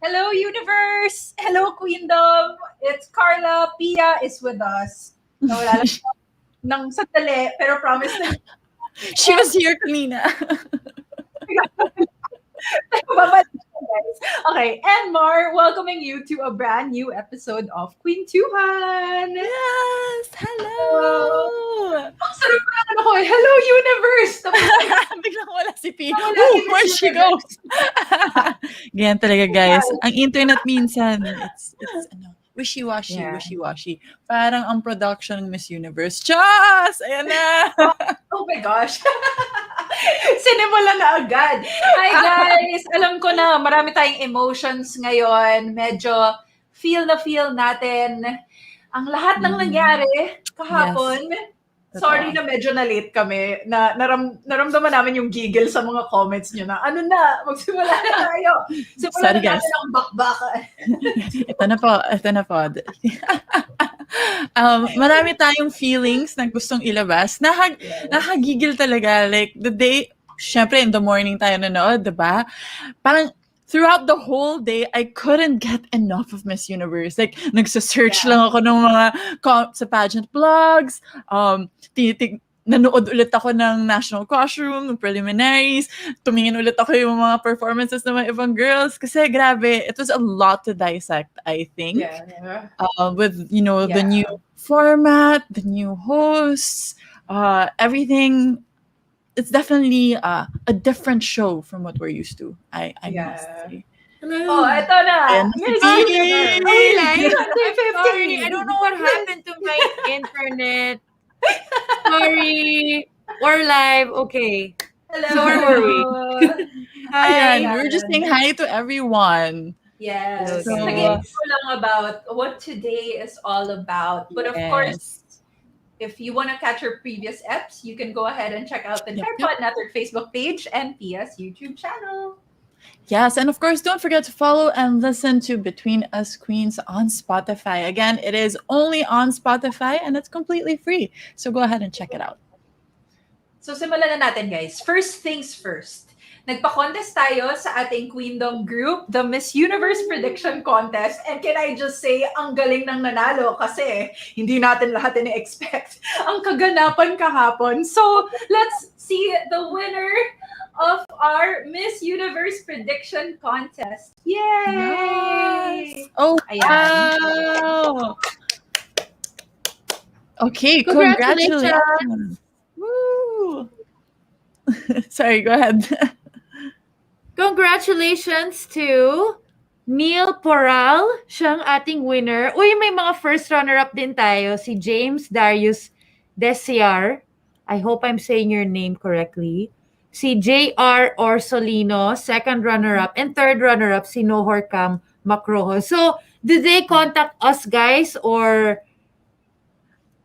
Hello, universe! Hello, Queendom! It's Carla. Pia is with us. Nawala lang ng sandali, pero promise na She was here kanina. babalik siya, guys. Okay, and Mar, welcoming you to a brand new episode of Queentuhan. Yes! Hello! Ang sarap pa naman ako. Hello, universe! Tapos Biglang wala si P. wala Ooh, si where Miss she Universe. goes? Ganyan talaga, guys. Ang internet minsan, it's wishy-washy, Yeah. wishy-washy. Parang ang production ng Miss Universe. Chas! Ayan na! Oh my gosh. Sinimula na agad. Hi guys! Alam ko na marami tayong emotions ngayon. Medyo feel natin ang lahat ng nangyari kahapon. Sorry na medyo na-late kami. Naramdaman namin yung giggle sa mga comments nyo na, ano na, magsimula na tayo. Simulan Sorry, na guys. natin ang bakbakan. Ito na po. Marami tayong feelings na gustong ilabas. Nakagigil talaga. Like, the day, syempre in the morning tayo nanood, diba? Parang, throughout the whole day, I couldn't get enough of Miss Universe. Like, nagsasearch lang ako ng mga sa pageant blogs, nanood ulit ako ng National Costume, ng Preliminaries, tumingin ulit ako yung mga performances ng mga ibang girls. Kasi grabe, it was a lot to dissect, I think. Yeah. With, the new format, the new hosts, everything. It's definitely a different show from what we're used to. I must say. Oh, ito na. Miss Universe. Are we live? Sunday I'm sorry. 15. I don't know what happened to my internet. Sorry. We're live. Okay. Hello. So where were we? Ayan, Hi. we're just saying hi to everyone. Yes. So- Nag-intro lang about what today is all about. But of course, if you want to catch our previous eps, you can go ahead and check out the Yep, Tripod Network Facebook page and PS YouTube channel. Yes, and of course, don't forget to follow and listen to Between Us Queens on Spotify. Again, it is only on Spotify and it's completely free. So go ahead and check it out. So simulan na natin, guys. First things first. Nagpa-contest tayo sa ating Queendom group, the Miss Universe Prediction Contest. And can I just say, ang galing ng nanalo kasi hindi natin lahat ini-expect ang kaganapan kahapon. So, let's see the winner of our Miss Universe Prediction Contest. Yay! Yes. Oh, Ayan. wow! Okay, congratulations. Woo! Sorry, go ahead. Congratulations to Neil Poral. Siyang ating winner. Uy, may mga first runner-up din tayo. Si James Darius Desiar. I hope I'm saying your name correctly. Si J.R. Orsolino, second runner-up. And third runner-up, si Nohorcam Macrojo. So, did they contact us, guys? Or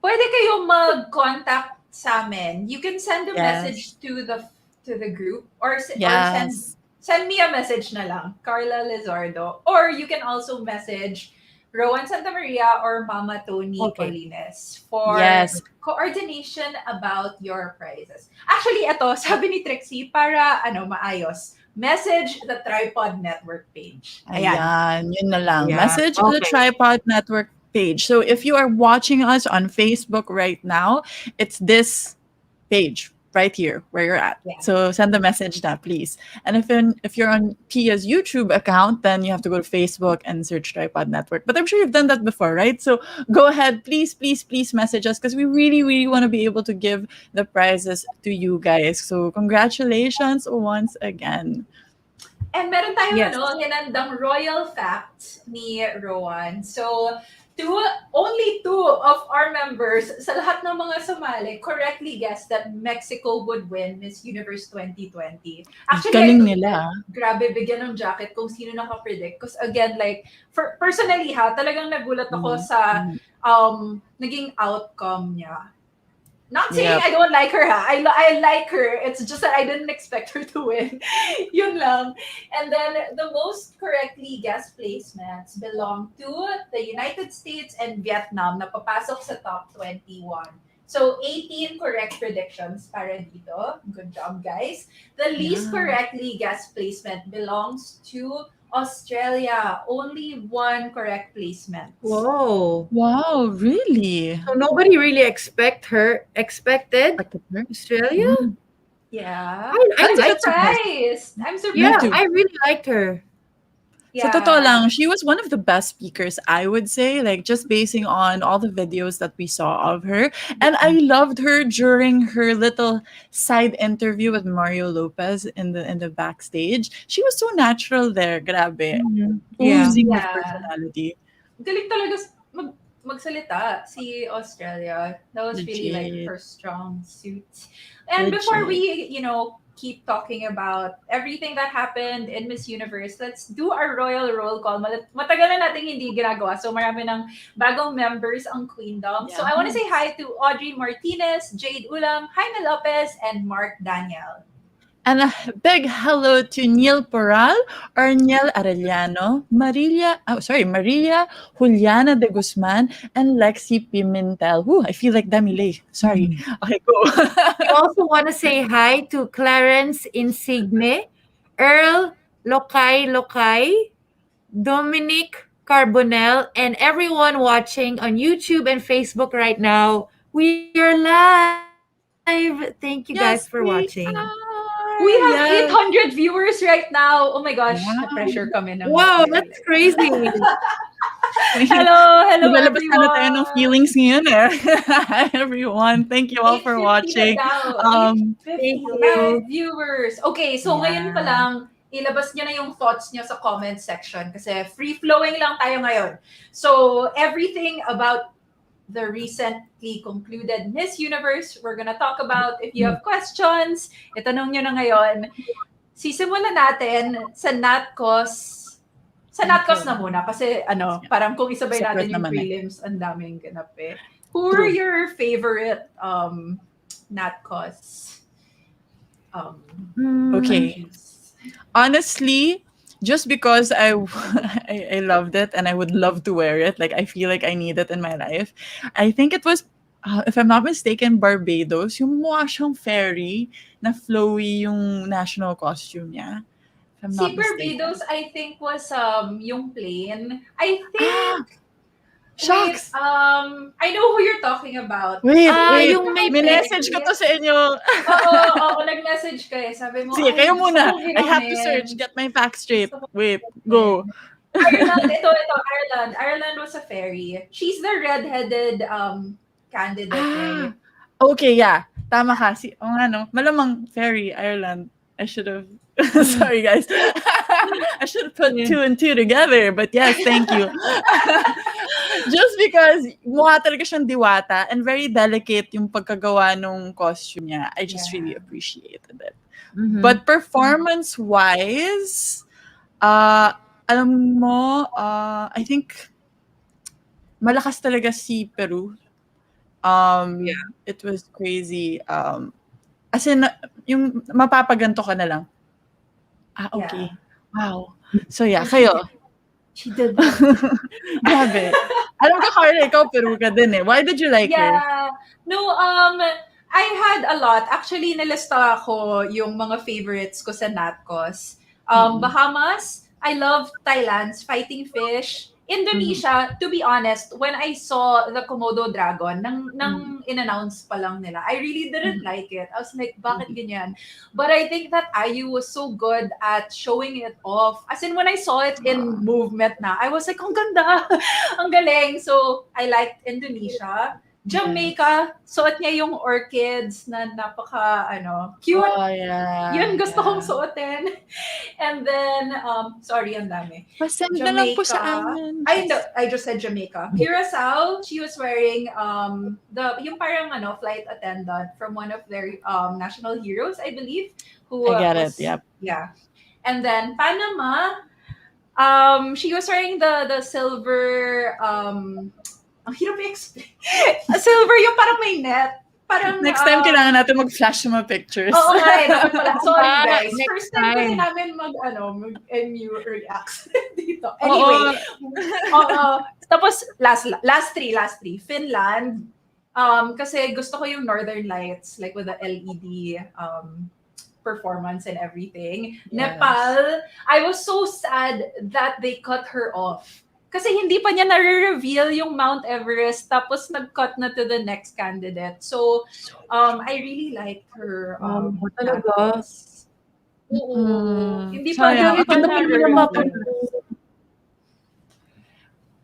Pwede kayong mag-contact sa amin. You can send a Yes. message to the group or Yes. send me a message na lang, Carla Lizardo. Or you can also message Rowan Santa Maria or Mama Tony Okay. Colines for Yes. coordination about your prizes. Actually, ito, sabi ni Trixie, para maayos, message the Tripod Network page. Ayan, yun na lang. Yeah, Message the okay. Tripod Network page. So if you are watching us on Facebook right now, it's this page right here where you're at. Yeah. So send the message now, please. And if you're on Pia's YouTube account, then you have to go to Facebook and search Tripod Network. But I'm sure you've done that before, right? So go ahead, please message us because we really, really want to be able to give the prizes to you guys. So congratulations once again. And meron tayong Yes. hinandang royal facts ni Rowan. So, only two of our members sa lahat ng mga sumali correctly guessed that Mexico would win Miss Universe 2020. Actually, Galing I think nila. grabe bigyan ng jacket kung sino nakapredict. Because again, like, personally talagang nagulat ako sa naging outcome niya. Not saying Yep. I don't like her, ha? I like her. It's just that I didn't expect her to win. Yun lang. And then the most correctly guessed placements belong to the United States and Vietnam na papasok sa top 21. So 18 correct predictions para dito. Good job, guys. The least Yeah. correctly guessed placement belongs to Australia, only one correct placement. Whoa. Wow, really? So nobody really expected Australia? Mm. Yeah. I I'm That's a bit liked her. surprised. I'm Me Yeah, surprised. too. I really liked her. Sa totoo Yeah. lang, she was one of the best speakers, I would say, like just basing on all the videos that we saw of her. And I loved her during her little side interview with Mario Lopez in the backstage. She was so natural there, grabe. Yeah. Oozing with Yeah. personality. Galing talaga magsalita si Australia. That was really like Legit. her strong suit. And before Legit. we, keep talking about everything that happened in Miss Universe, let's do our royal roll call. Matagal na natin hindi ginagawa. So marami ng bagong members ang Queendom. So I want to say hi to Audrey Martinez, Jade Ulam, Jaime Lopez, and Mark Daniel. And a big hello to Neil Poral, Arniel Arellano, Maria Juliana de Guzman, and Lexi Pimentel. Ooh, I feel like Damile. Sorry. Okay, go. We also want to say hi to Clarence Insigne, Earl Lokay, Dominic Carbonell, and everyone watching on YouTube and Facebook right now. We are live. Thank you guys for Yes, watching. we are. We have Yes. 800 viewers right now. Oh my gosh, Wow. na-pressure kami ng Wow, Maki. that's crazy. Hello Maglalabas na tayo ng everyone. feelings ngayon eh. Hi everyone. Thank you all for 850 watching. na daw. Thank 850 you. live viewers. Okay, so ngayon pa Yeah. lang, ilabas nyo na yung thoughts nyo sa comment section kasi free-flowing lang tayo ngayon. So, everything about the recently concluded Miss Universe, we're gonna talk about. If you have questions, itanong nyo na ngayon. Sisimulan natin sa NatCos. Sa NatCos na muna kasi parang kung isabay Separate natin yung naman eh. prelims, ang daming ganap eh. Who are True. your favorite NatCos? Okay. Honestly, just because I loved it and I would love to wear it, like I feel like I need it in my life. I think it was, if I'm not mistaken, Barbados. Yung mukha siyang fairy na flowy yung national costume niya. If I'm Si not mistaken. Barbados, I think, was yung plane. I think, Shucks! I know who you're talking about. Wait. yung may Minessage ko to sa inyo. Oo, nag-message ka eh. Sabi mo, Sige, kayo gusto muna. kong I have to ginamin. search, get my facts straight. Gusto kong Wait, ginamin. go. Ireland, ito, Ireland. Ireland was a fairy. She's the red-headed candidate, right? Okay, yeah. Tama ka. Malamang fairy, Ireland. I should have, sorry guys. I should have put 2 and 2 together. But yes, thank you. Just because mukha talaga siyang diwata and very delicate yung pagkagawa nung costume niya. I just really appreciated it. But performance-wise, alam mo, I think malakas talaga si Peru. It was crazy. As in, yung mapapaganto ka na lang. Okay. Yeah. Wow. So yeah, kayo. She did. Grabe. Alam ko, Carla, ikaw Peru ka din eh. Why did you like her? Yeah. No, I had a lot. Actually, nilista ko yung mga favorites ko sa NatCos. Bahamas, I love Thailand's Fighting Fish. Indonesia, to be honest, when I saw the Komodo dragon, nang in-announce pa lang nila, I really didn't like it. I was like, bakit ganyan? But I think that IU was so good at showing it off. As in, when I saw it in movement na, I was like, ang ganda! Ang galing! So, I liked Indonesia. Jamaica, suot niya yung orchids na napaka, cute. Oh, yeah. Yun gusto kong suotin. And then, sorry, ang dami. Pasend na lang po sa amin. I just said Jamaica. Curacao, she was wearing yung parang flight attendant from one of their national heroes, I believe. Who I get it, yep. Yeah. And then Panama, she was wearing the silver, ang hirap i-explain. Silver yung parang may net. Parang, Next time, kailangan natin mag-flash yung mga pictures. Oo nga eh, dapat pala. Sorry guys. Next First time kasi time. namin mag-MU reacts dito. Anyway. Tapos, last three. Finland. Kasi gusto ko yung Northern Lights, like with the LED performance and everything. Yes. Nepal, I was so sad that they cut her off. Kasi hindi pa niya nare-reveal yung Mount Everest, tapos nag-cut na to the next candidate. So, I really liked her talaga? natcos. Oo. Hindi pa Sayang. hindi Ang pa ganda pa nila na-reveal.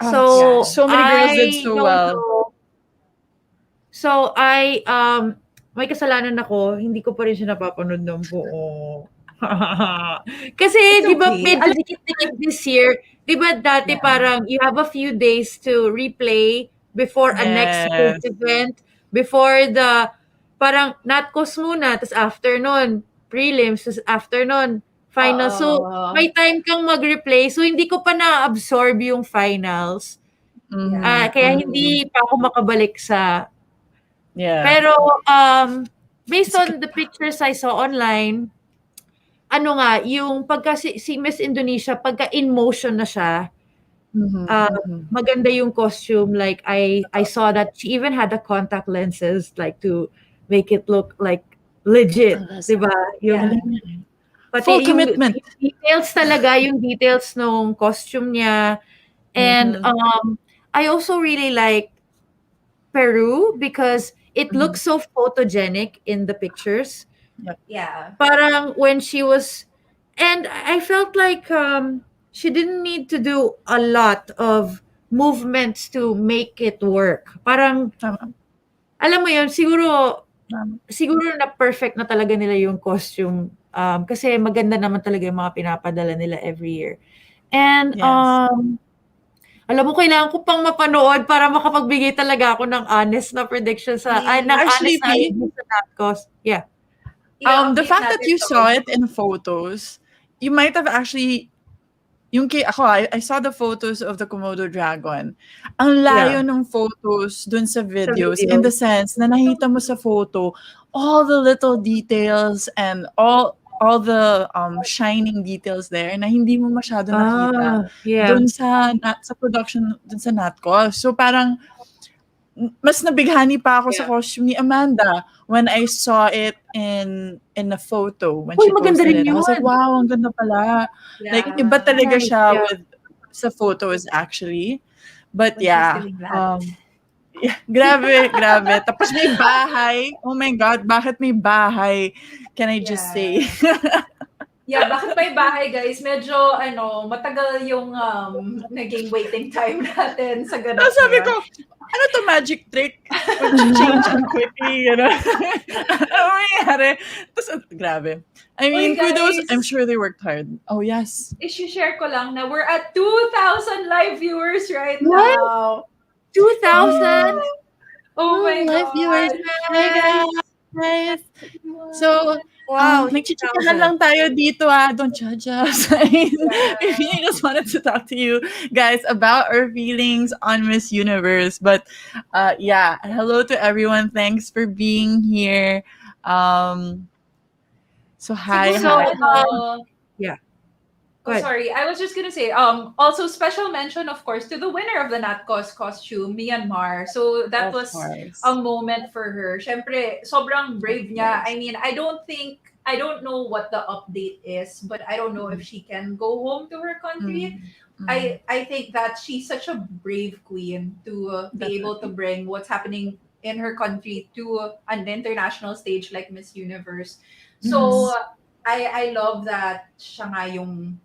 Ah, So, so many girls did so don't well. know. So, may kasalanan ako, hindi ko pa rin siya napapanood ng buo. Kasi, It's di ba, okay. medyo dikit-dikit this year. Di ba, dati Yeah. parang you have a few days to replay before a next big Yes. event, before the, parang natcos muna, tapos after nun, prelims, tapos after nun, final. So, may time kang mag-replay. So, hindi ko pa na-absorb yung finals. Yeah. Kaya hindi pa ako makabalik sa... Yeah. Pero, based on the pictures I saw online, yung pagka si Miss Indonesia, pagka in motion na siya, maganda yung costume. Like, I saw that she even had the contact lenses, like, to make it look like legit. Diba? Yeah. Pati Full commitment. Yung details talaga, yung details ng costume niya. And I also really like Peru because it looks so photogenic in the pictures. Yeah. Parang when she was, and I felt like she didn't need to do a lot of movements to make it work. Parang, Tama. alam mo yun, siguro na perfect na talaga nila yung costume. Kasi maganda naman talaga yung mga pinapadala nila every year. And, Yes. alam mo, kailangan ko pang mapanood para makapagbigay talaga ako ng honest na prediction Actually, honest na review sa Natcos. Yeah. The fact that you saw it in photos, you might have actually, I saw the photos of the Komodo dragon. Ang layo ng photos dun sa videos in the sense na nakita mo sa photo all the little details and all the shining details there na hindi mo masyado nakita dun sa production dun sa Natcos. So parang mas nabighani pa ako sa costume ni Amanda when I saw it in a photo when she posted it. I was like, wow, ang ganda pala. Yeah. Like, iba talaga siya with sa photos actually. But yeah, grabe. Tapos may bahay. Oh my God, bakit may bahay? Can I just say? Yeah, bakit may bahay, guys? Medyo, matagal yung naging waiting time natin sa ganap So, sabi ko, ano to magic trick? Mag-change ang quickly, ano mangyayari? Tapos, grabe. I mean, kudos, I'm sure they worked hard. Oh, yes. I-share ko lang na we're at 2,000 live viewers right now. 2,000? Oh my God. Live viewers. Hi, guys. So, nagchichikahan lang tayo dito, don't judge us. We really just wanted to talk to you guys about our feelings on Miss Universe. But hello to everyone. Thanks for being here. So hi. Yeah. Sorry, I was just gonna say, also special mention, of course, to the winner of the Natcos costume, Myanmar. So that was a moment for her. Syempre, sobrang brave niya. I mean, I don't know what the update is, but I don't know if she can go home to her country. I think that she's such a brave queen to be able to bring what's happening in her country to an international stage like Miss Universe. So, I love that siya nga yung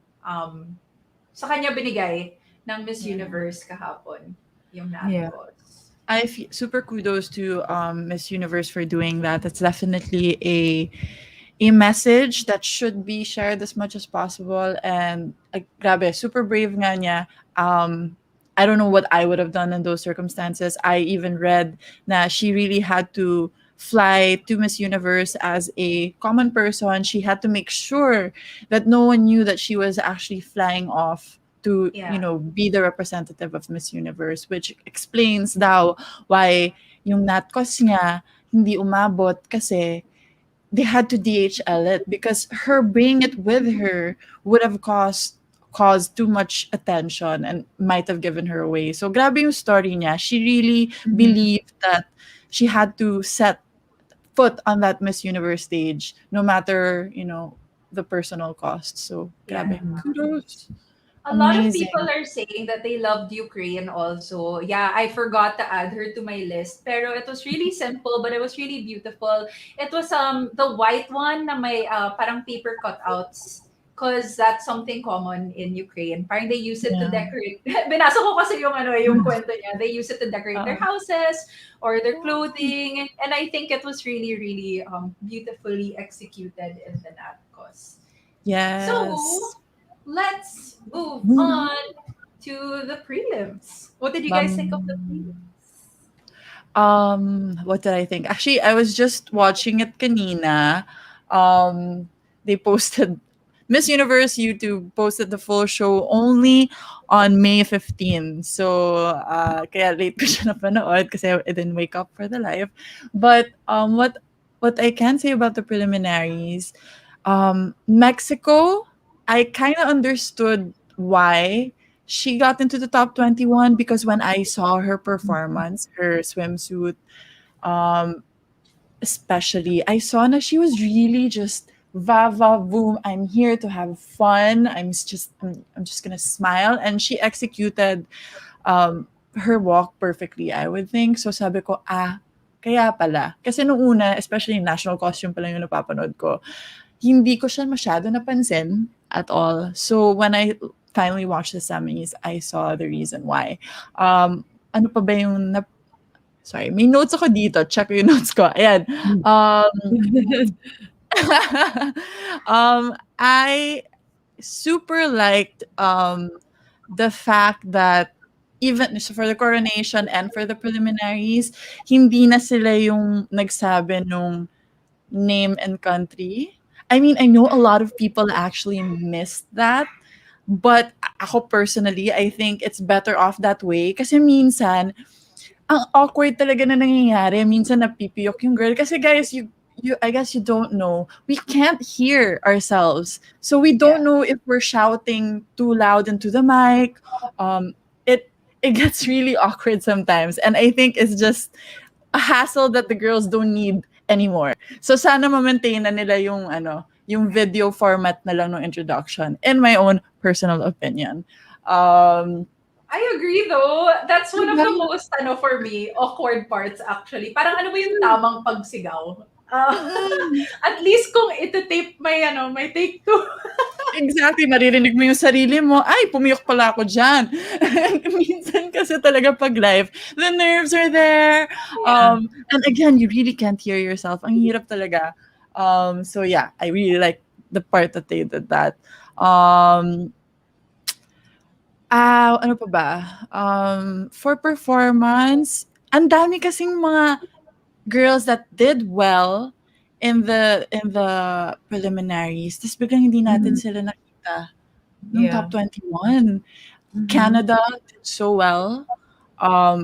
sa kanya binigay ng Miss Universe kahapon, yung Natcos. I feel super kudos to Miss Universe for doing that. It's definitely a message that should be shared as much as possible. And grabe, super brave nga niya. I don't know what I would have done in those circumstances. I even read na she really had to fly to Miss Universe as a common person. She had to make sure that no one knew that she was actually flying off to be the representative of Miss Universe, which explains daw why yung Natcos niya hindi umabot kasi they had to DHL it because her bringing it with her would have caused too much attention and might have given her away. So grabe yung story niya. She really believed that she had to set foot on that Miss Universe stage, no matter, the personal cost. So, Yeah. grabe. Kudos. A lot of people Amazing. are saying that they loved Ukraine also. Yeah, I forgot to add her to my list. Pero it was really simple, but it was really beautiful. It was the white one na may parang paper cutouts. Cause that's something common in Ukraine. Parang they use it to Yeah. decorate. Binasa ko kasi yung kwento niya. They use it to decorate their Uh, houses or their clothing. And I think it was really, really beautifully executed in the Natkos. So yes. let's move Mhm. on to the prelims. What did you guys think of the prelims? Bam. What did I think? Actually, I was just watching it kanina. They posted Miss Universe YouTube posted the full show only on May 15. So, kaya late ko siya napanood kasi I didn't wake up for the live. But what I can say about the preliminaries, Mexico, I kind of understood why she got into the top 21 because when I saw her performance, her swimsuit, um, especially, I saw na she was really just va va boom. I'm here to have fun. I'm just gonna smile, and she executed her walk perfectly. I would think so. Sabi ko kaya pala. Kasi nung una, especially national costume pa lang yung napapanood ko, hindi ko siya masyado napansin at all. So when I finally watched the semis, I saw the reason why. Ano pa ba yung sorry, may notes ako dito. Check yung notes ko. Ayan. Um, I super liked the fact that even so for the coronation and for the preliminaries, hindi na sila yung nagsabi nung name and country. I mean, I know a lot of people actually missed that. But ako personally, I think it's better off that way. Kasi minsan, ang awkward talaga na nangyayari. Minsan napipiyok yung girl. Kasi guys, I guess you don't know. We can't hear ourselves. So we don't Yeah. know if we're shouting too loud into the mic. Um, it gets really awkward sometimes. And I think it's just a hassle that the girls don't need anymore. So sana ma-maintain na nila yung video format na lang ng introduction, in my own personal opinion. I agree though. That's one of Diba? the most, for me, awkward parts actually. Parang ano ba yung tamang pagsigaw? Mm. At least kung ito tape may take two. Exactly, maririnig mo yung sarili mo, ay, pumiyok pala ako dyan. Minsan kasi talaga pag live, the nerves are there. Yeah. And again, you really can't hear yourself. Ang hirap talaga. So yeah, I really like the part that they did that. Ano pa ba? For performance, ang dami kasing mga girls that did well in the preliminaries. Tapos biglang hindi natin Mhm. sila nakita nung Yeah. top 21. Mhm. Canada did so well.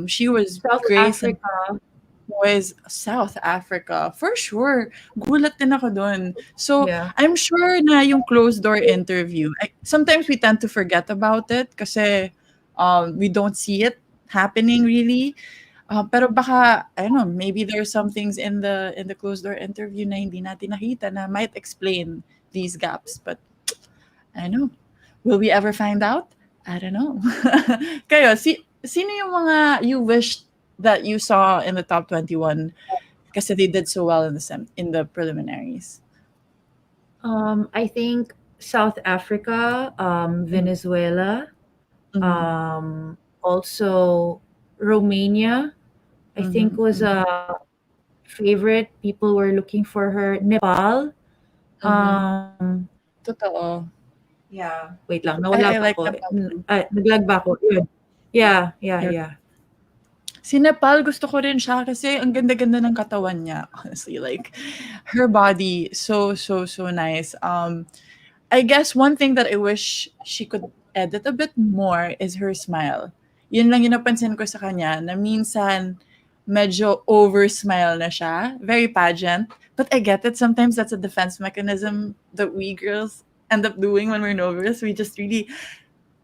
She was South Grace and Africa. was South Africa. For sure. Gulat din ako dun. So, Yeah. I'm sure na yung closed door interview, sometimes we tend to forget about it kasi we don't see it happening really. Pero baka, I don't know, maybe there's some things in the closed door interview na hindi natin nakita na might explain these gaps. But I don't know. Will we ever find out? I don't know. Kayo, sino yung mga you wished that you saw in the top 21 kasi they did so well in the preliminaries? I think South Africa, Venezuela, Mhm. also Romania, I think Mhm. was a favorite. People were looking for her. Nepal. Mhm. Um, Totoo. Yeah. wait lang, I nawala pa like ako. Nepal too. Naglag ba ako? Yun. Yeah, yeah, Yeah. yeah. Si Nepal, gusto ko rin siya kasi ang ganda-ganda ng katawan niya. Honestly, like, her body, so, so, so nice. I guess one thing that I wish she could edit a bit more is her smile. Yun lang yung napansin ko sa kanya, na minsan medyo over-smile na siya. Very pageant. But I get it. Sometimes that's a defense mechanism that we girls end up doing when we're nervous. We just really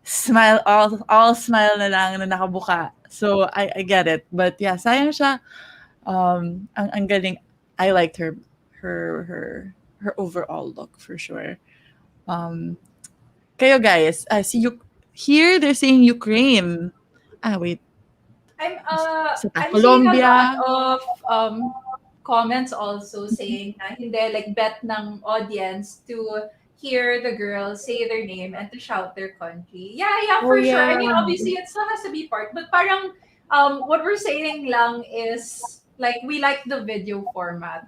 smile, all smile na lang na nakabuka. So I get it. But yeah, sayang siya. Ang galing. I liked her overall look for sure. Um, kayo guys, see you here. They're saying Ukraine. Wait, I'm seeing a lot Colombia. of comments also saying na hindi like bet ng audience to hear the girls say their name and to shout their country. Yeah, yeah, Oh for sure. I yeah. mean, obviously it still has to be part, but parang what we're saying lang is like we like the video format.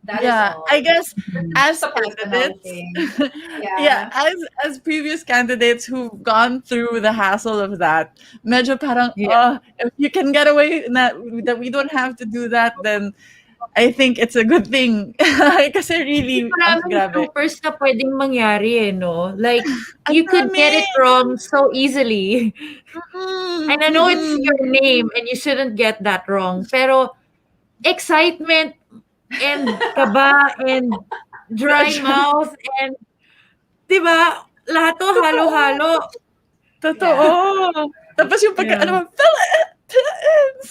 That is Yeah, all. I guess Just as a personal candidates, thing. yeah, Yeah. as previous candidates who've gone through the hassle of that, medyo parang, Yeah. if you can get away that we don't have to do that, then I think it's a good thing. Kasi really, Maraming grabe. bloopers na pwedeng mangyari no? Like, Ang you could get dami! it wrong so easily. Mm-mm, And I know it's mm-mm. your name and you shouldn't get that wrong. Pero, excitement and kaba and dry mouth and, di ba, lahat to Totoo. halo-halo. Totoo. Yeah. Tapos yung pagka, Yeah. Philippines!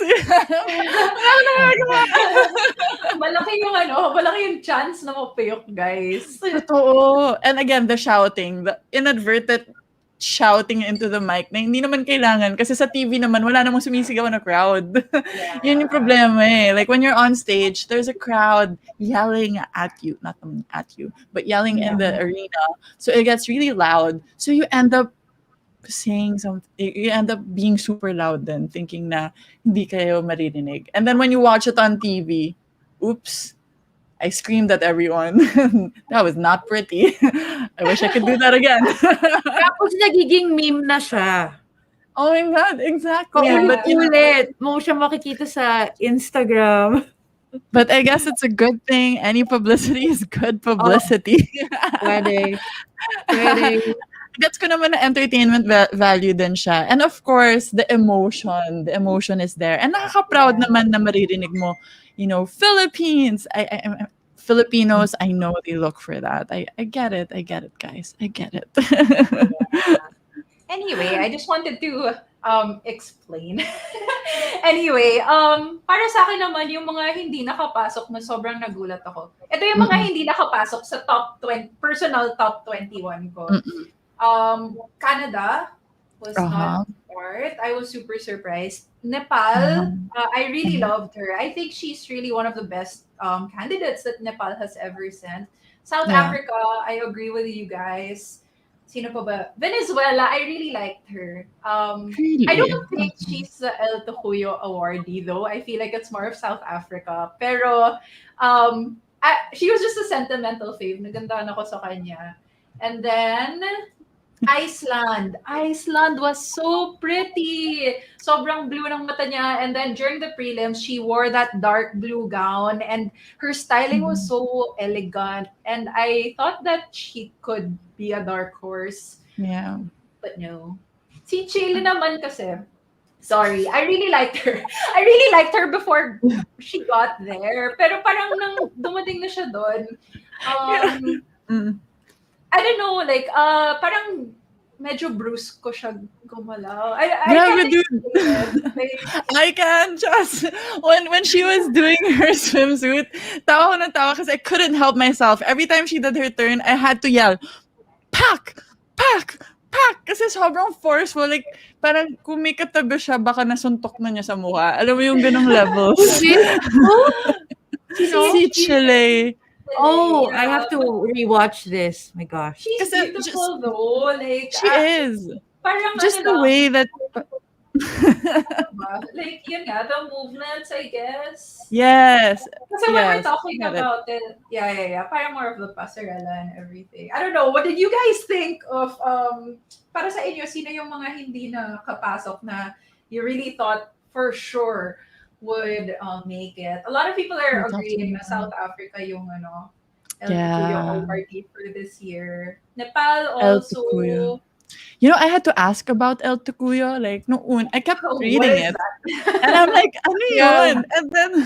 Wala ko na magagawa. malaki yung chance na mapayok, guys. Totoo. And again, the shouting, the inadvertent shouting into the mic na hindi naman kailangan kasi sa TV naman wala namang sumisigaw na crowd. Yun yung problema eh. Like when you're on stage, there's a crowd yelling at you, not at you, but yelling in the arena. So it gets really loud. So you end up saying something, you end up being super loud then, thinking na hindi kayo maririnig. And then when you watch it on TV, oops, I screamed at everyone. That was not pretty. I wish I could do that again. Tapos nagiging meme na siya. Oh my God, exactly. Yeah. But you know, Ulit. Mo siya makikita sa Instagram. but I guess it's a good thing. Any publicity is good publicity. Pwede. Pwede. Gets ko naman na entertainment value din siya. And of course, the emotion is there. And nakaka-proud naman na maririnig mo, you know, Philippines. Filipinos, I know they look for that. I get it, guys. I get it. Anyway, I just wanted to explain. Anyway, para sa akin naman, yung mga hindi nakapasok na sobrang nagulat ako. Ito yung mga hindi nakapasok sa top 20, personal top 21 ko. Canada was not part. I was super surprised. Nepal, I really loved her. I think she's really one of the best candidates that Nepal has ever sent. South Africa, I agree with you guys. Sino pa ba? Venezuela, I really liked her. Really? I don't think she's the El Tocuyo awardee though. I feel like it's more of South Africa. Pero she was just a sentimental fave. Nagandahan ako sa kanya. And then Iceland. Iceland was so pretty. Sobrang blue ng mata niya. And then during the prelims, she wore that dark blue gown and her styling was so elegant. And I thought that she could be a dark horse. Yeah. But no. Si Chile naman kasi, sorry, I really liked her. I really liked her before she got there. Pero parang nang dumating na siya doon, I don't know, like, parang medyo brusque ko siya gumalaw. I Grabe, can't dude. explain it. Like, I can't just when she was doing her swimsuit, tawa ko ng tawa kasi I couldn't help myself. Every time she did her turn, I had to yell, "Pak! Pak! Pak!" Kasi sobrang forceful. Like, parang kung may katabi siya, baka nasuntok na niya sa mukha. Alam mo yung ganong levels. Si Chile. Oh, I yeah, have to rewatch this. My gosh. she's Kasi beautiful though. Like, She is. parang Just ano the lang, way that... like, yun nga, the movements, I guess. Yes. Kasi when we're Yes, talking got it. about it, yeah. Parang more of the pasarela and everything. I don't know, what did you guys think of, para sa inyo, sino yung mga hindi na kapasok na you really thought for sure would make it? A lot of people are agreeing na South Africa yung El Tocuyo awardee for this year. Nepal El also. Tocuyo. You know, I had to ask about El Tocuyo. Like, I kept reading it. And I'm like, ano yun? And then,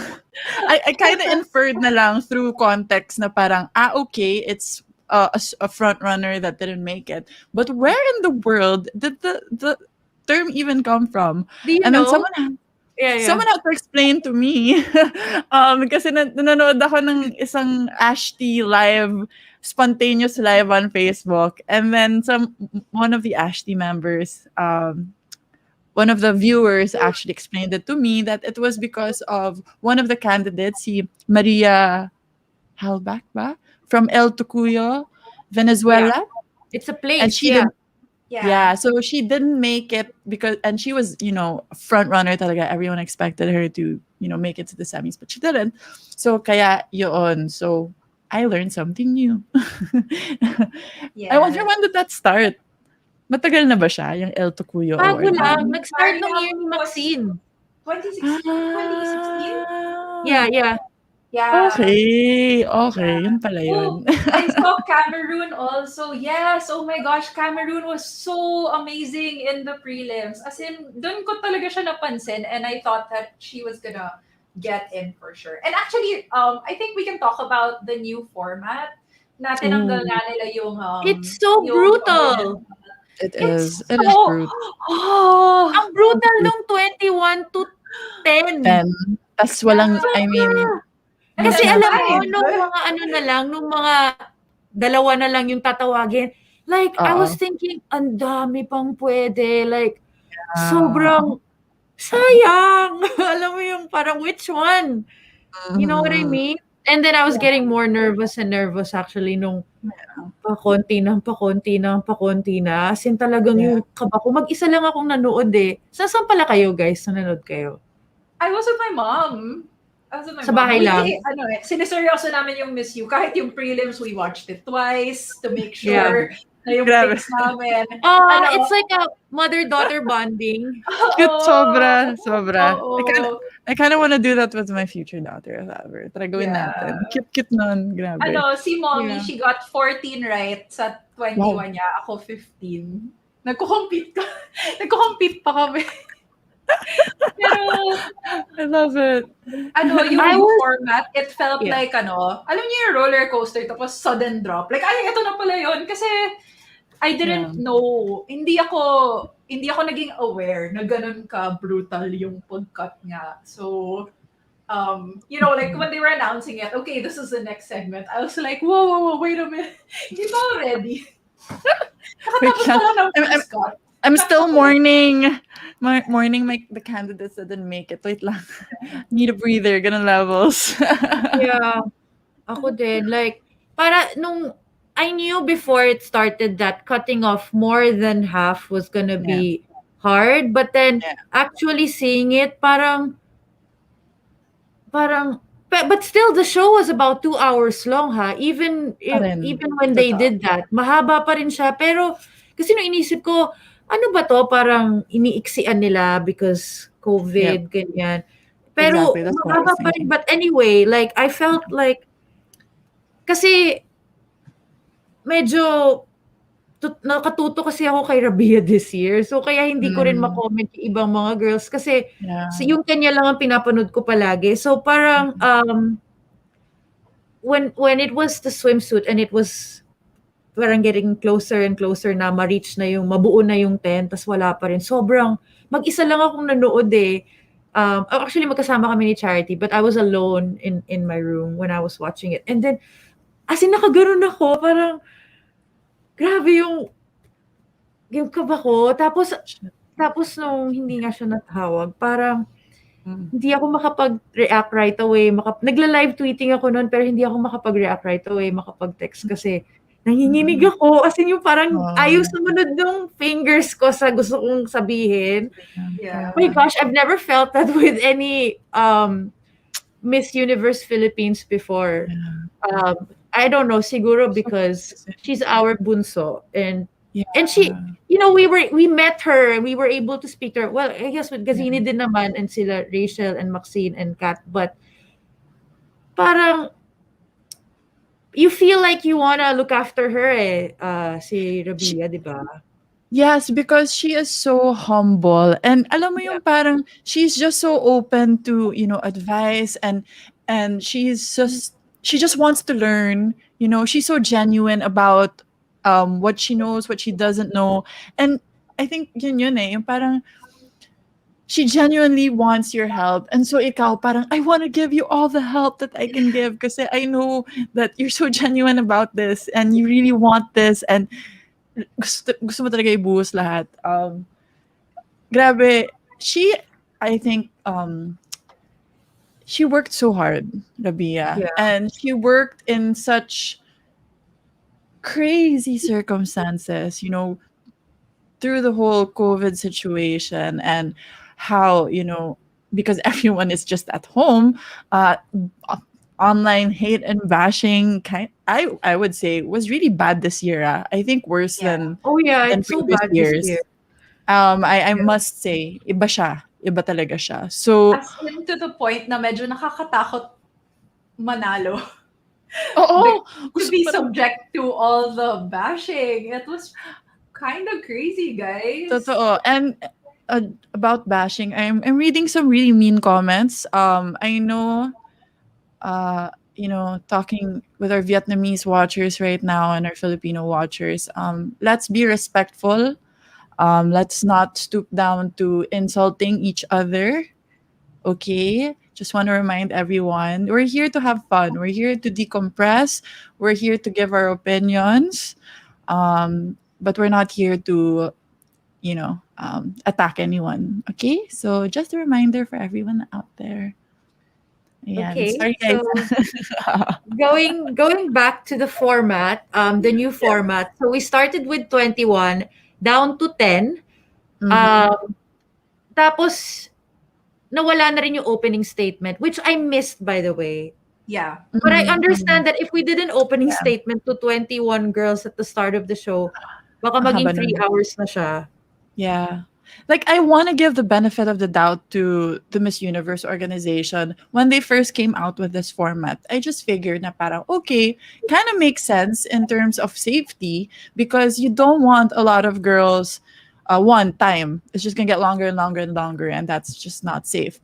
I kind of inferred na lang through context na parang, okay, it's a front runner that didn't make it. But where in the world did the term even come from? Do you And know? then someone, Yeah, yeah. someone had to explain to me. Kasi nanonood ako ng isang Ashty live, spontaneous live on Facebook. And then one of the Ashty members, one of the viewers actually explained it to me that it was because of one of the candidates, si Maria Halbach ba? From El Tocuyo, Yeah. Venezuela. It's a And place, she yeah. did yeah, so she didn't make it because, and she was, front runner talaga. Everyone expected her to, make it to the semis, but she didn't. So kaya yun. So I learned something new. I wonder Yes. when did that start? Matagal na ba siya, yung El Tocuyo Bago Award? lang. Nag-start nung Maria year ni was Maxine. 2016? Yeah, yeah. Yeah. Okay. Okay, Yeah. yun pala Oh, yun. I saw Cameroon also. Yes. Oh my gosh, Cameroon was so amazing in the prelims. As in, doon ko talaga siya napansin and I thought that she was gonna get in for sure. And actually, I think we can talk about the new format. Na tinanggal Ooh, nga nila It's so yung brutal. it It's is. It is so, brute. oh, Ang brutal nung 21 to 10. 10. Tas walang, yeah. I mean, And Kasi then masyado. alam mo, 5. nung mga ano na lang, nung mga dalawa na lang yung tatawagin, like, I was Oo. thinking, ang dami pang pwede. Like, Ah, sobrang sayang. Alam mo yung parang, which one? You know what I mhm. mean? And then I was Yeah. getting more nervous and nervous actually nung pakonti na. As in talagang Yeah. yung kaba ko. Mag-isa lang akong nanood eh. Saan pala kayo guys? Nanonood kayo? I was with my mom. I was with my Sa mom. bahay lang? Siniseryoso namin yung Miss You. Kahit yung prelims, we watched it twice to make Yeah. sure na yung Grabe. picks namin. It's like a mother-daughter bonding. Cute, sobra, sobra. Oo. I kinda wanna do that with my future daughter if ever. Tara gawin Yeah. natin. Cute nun, grabe. Si mommy, Yeah. she got 14 right sa 21 niya. Ako 15. Nagko-compete pa kami. Pero, I love it. yung I new was- format, it felt Yeah. like, alam niyo yung roller coaster, tapos sudden drop. Like, ay, ito na pala yun. Kasi, I didn't know. Hindi ako naging aware na ganun ka brutal yung pag-cut niya. So, like when they were announcing it, okay, this is the next segment. I was like, whoa, wait a minute. Hindi ba ready? Nakatapos lang. pala ng first cut. I'm still mourning the candidates that didn't make it. Wait lang. Need a breather, ganun levels. Yeah. Ako din. Like, para nung I knew before it started that cutting off more than half was gonna be hard. But then actually seeing it, parang, but still the show was about 2 hours long ha. Even when they Totoo. did that, mahaba pa rin siya. Pero kasi nung inisip ko, ano ba to? Parang iniiksian nila because COVID, ganyan. Pero Exactly, that's what I was mahaba pa rin. thinking. But anyway, like I felt like kasi medyo nakatuto kasi ako kay Rabia this year. So kaya hindi ko rin ma-comment yung ibang mga girls kasi yung kanya lang ang pinapanood ko palagi. So parang when it was the swimsuit and it was parang getting closer and closer na ma-reach na yung mabuo na yung 10 tas wala pa rin. Sobrang mag-isa lang akong nanood eh. Actually magkasama kami ni Charity but I was alone in my room when I was watching it. And then as in nakaganon ako, parang grabe yung kaba ko. Tapos nung hindi nga siya natawag, parang hindi ako makapag-react right away. Nagla-live tweeting ako noon pero hindi ako makapag-react right away, makapag-text kasi nanginginig ako. As in yung parang ayaw sumunod ng fingers ko sa gusto kong sabihin. Yeah. Oh my gosh, I've never felt that with any Miss Universe Philippines before. I don't know, siguro because she's our bunso and she, we met her and we were able to speak to her. Well, I guess with Gazini din naman and sila Rachel and Maxine and Kat, but parang you feel like you wanna look after her si Rabia, di ba? Yes, because she is so humble. And alam mo yung parang she's just so open to, advice and she just wants to learn, she's so genuine about what she knows, what she doesn't know. And I think yun eh, yung parang she genuinely wants your help. And so ikaw parang, I want to give you all the help that I can give kasi I know that you're so genuine about this and you really want this and gusto mo talaga ibuhos lahat. Grabe, I think, she worked so hard, Rabia, Yeah. and she worked in such crazy circumstances, through the whole COVID situation and how, because everyone is just at home, uh, online hate and bashing I would say was really bad this year. I think worse Yeah. Oh yeah, than it's so previous bad this year. years. I must say, iba siya. Iba talaga siya. So, As in to the point na medyo nakakatakot manalo. oo, To gusto be parang subject to all the bashing. It was kind of crazy, guys. totoo. And about bashing, I'm reading some really mean comments. I know, talking with our Vietnamese watchers right now and our Filipino watchers, let's be respectful. Let's not stoop down to insulting each other. Okay? Just want to remind everyone, we're here to have fun. We're here to decompress. We're here to give our opinions. But we're not here to, attack anyone. Okay? So just a reminder for everyone out there. Ayan. Okay, Sorry, guys. so going back to the format, the new format. So we started with 21 down to 10. Mhm. Um, Tapos nawala na rin yung opening statement, which I missed, by the way. Yeah. But I Mhm, mhm. understand that if we did an opening Yeah, statement to 21 girls at the start of the show, baka ang haba maging 3 nun. hours na siya. Yeah. Like, I want to give the benefit of the doubt to the Miss Universe organization. When they first came out with this format, I just figured na parang, okay, kind of makes sense in terms of safety because you don't want a lot of girls, one, time. It's just going to get longer and longer and longer, and that's just not safe.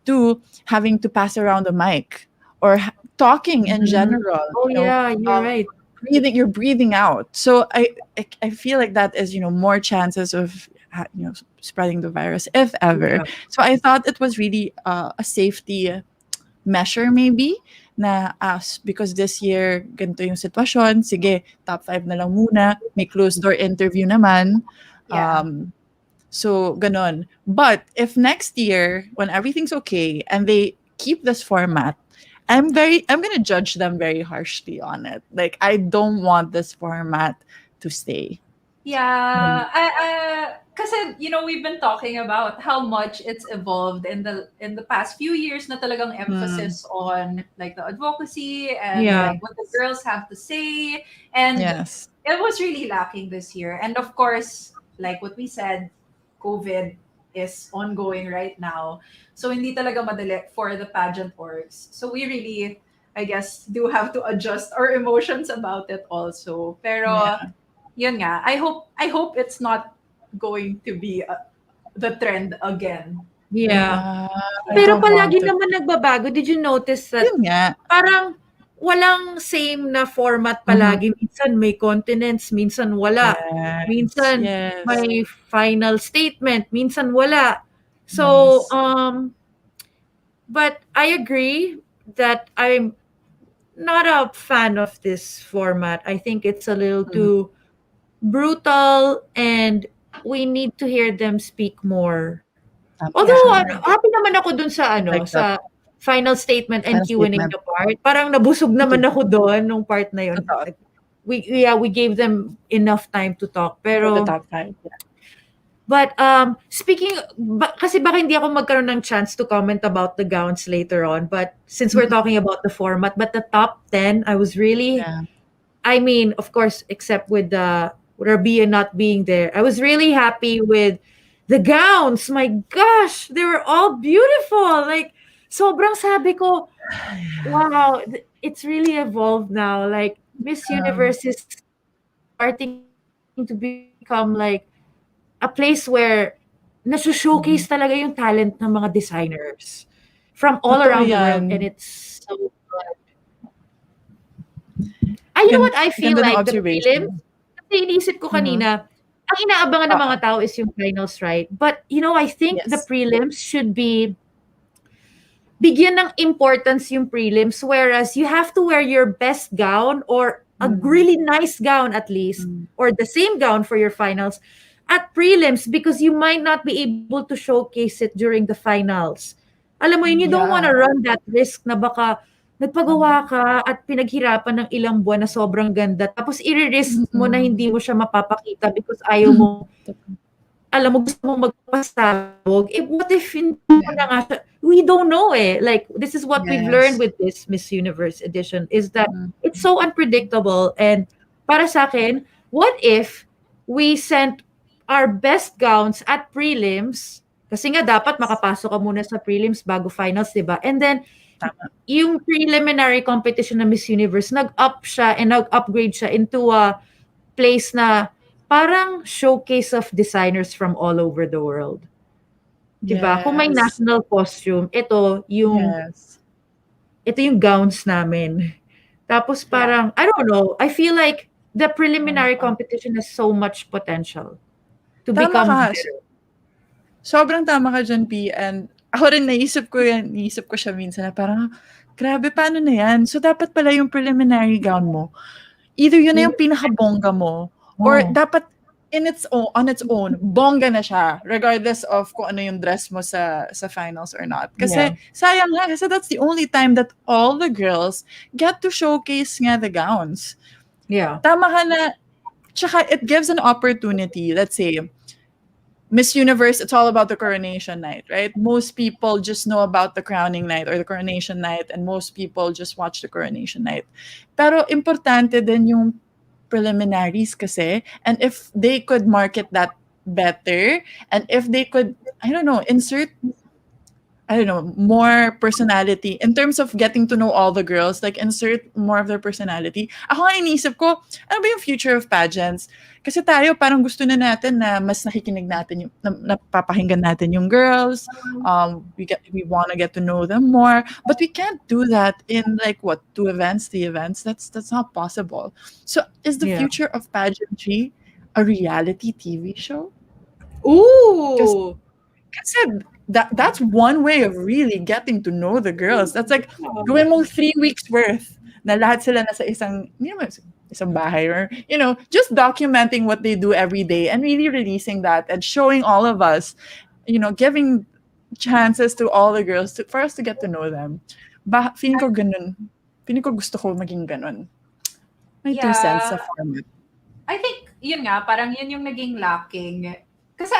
Two, having to pass around the mic or talking in Mhm. general, Oh yeah, you're um, right. you're breathing out. So I feel like that is, more chances of spreading the virus if ever. Yeah. So I thought it was really a safety measure maybe na as because this year ganito yung sitwasyon, sige, top 5 na lang muna, may closed door interview naman. Yeah. So ganon. But if next year when everything's okay and they keep this format, I'm gonna judge them very harshly on it. Like, I don't want this format to stay. Yeah, kasi we've been talking about how much it's evolved in the past few years na talagang Mm, emphasis on like the advocacy and Yeah. like what the girls have to say, and yes. it was really lacking this year. And of course, like what we said, COVID is ongoing right now. So hindi talaga madali for the pageant orgs. So we really, I guess, do have to adjust our emotions about it also. Pero Yeah. yun nga, I hope it's not going to be the trend again. Yeah. Yeah. I Pero don't want palagi to. naman nagbabago. Did you notice that Yun nga. parang walang same na format Mhm. palagi? Minsan may continents, minsan wala. Yes. Minsan Yes. may final statement, minsan wala. So, Yes. but I agree that I'm not a fan of this format. I think it's a little Mhm. too brutal and we need to hear them speak more. Yeah. Although happy naman ako dun sa I like that. sa final statement and Final Q&A statement. na part. Parang nabusog Me naman too. ako doon nung part na yun. Totoo. We gave them enough time to talk. For the Pero top 5. Yeah. but speaking kasi baka hindi ako magkaroon ng chance to comment about the gowns later on, but since we're Mhm. talking about the format, but the top 10, I was really, Yeah. I mean, of course, except with the Rabia not being there, I was really happy with the gowns. My gosh, they were all beautiful. Like, sobrang sabi ko, wow, it's really evolved now. Like, Miss Um, Universe is starting to become like a place where nasa-showcase talaga mhm. yung talent ng mga designers from all around Totoo the world, and yan. it's so good. You know what I feel Ganda ng like? The prelims, observation. kasi inisip ko Mhm. kanina, ang inaabangan ng mga Uh-uh. tao is yung finals, right? But, I think the Yes. prelims should be bigyan ng importance yung prelims, whereas you have to wear your best gown or a really nice gown at least, Mm. or the same gown for your finals at prelims, because you might not be able to showcase it during the finals. Alam mo yun, you don't wanna Yeah. run that risk na baka nagpagawa ka at pinaghirapan ng ilang buwan na sobrang ganda, tapos i-risk mo na Mm. hindi mo siya mapapakita because ayaw mo, alam mo, gusto mo magpasabog. Eh, what if hindi mo na nga siya, we don't know eh. Like, this is what we've learned Yes. with this Miss Universe edition, is that Mm. it's so unpredictable. And para sa akin, what if we sent our best gowns at prelims, kasi nga dapat makapasok ka muna sa prelims bago finals, di ba? And then, Tama. yung preliminary competition ng Miss Universe, nag-up siya and nag-upgrade siya into a place na parang showcase of designers from all over the world. Diba? Kung may Yes. national costume, ito Yes. yung gowns namin. Tapos parang, I don't know, I feel like the preliminary competition has so much potential to Tama become ka. better. Sobrang tama ka dyan, P. And ako rin naisip ko siya minsan na parang, grabe, paano na yan? So, dapat pala yung preliminary gown mo, either yun na yung pinakabongga mo, or dapat on its own, bongga na siya, regardless of kung ano yung dress mo sa finals or not. Kasi, sayang nga, kasi that's the only time that all the girls get to showcase nga the gowns. Yeah. Tama ka na, tsaka it gives an opportunity, let's say, Miss Universe, it's all about the coronation night, right? Most people just know about the crowning night or the coronation night, and most people just watch the coronation night. Pero importante din yung preliminaries kasi, and if they could market that better, and if they could, insert more personality in terms of getting to know all the girls, like insert more of their personality. Ako nga iniisip ko, ano ba yung future of pageants? Kasi tayo parang gusto na natin na mas nakikinig natin napapakinggan natin yung girls. We want to get to know them more, but we can't do that in like what, 3 events. That's not possible. So is the future of pageantry a reality TV show? Ooh! Kasi that's one way of really getting to know the girls. That's like, gawin mong 3 weeks worth na lahat sila nasa isang bahay, or, just documenting what they do every day and really releasing that and showing all of us, giving chances to all the girls for us to get to know them. Feeling ko ganun. Feeling ko gusto ko maging ganun. May 2 cents sa format. I think, yun nga, parang yun yung naging lacking. Kasi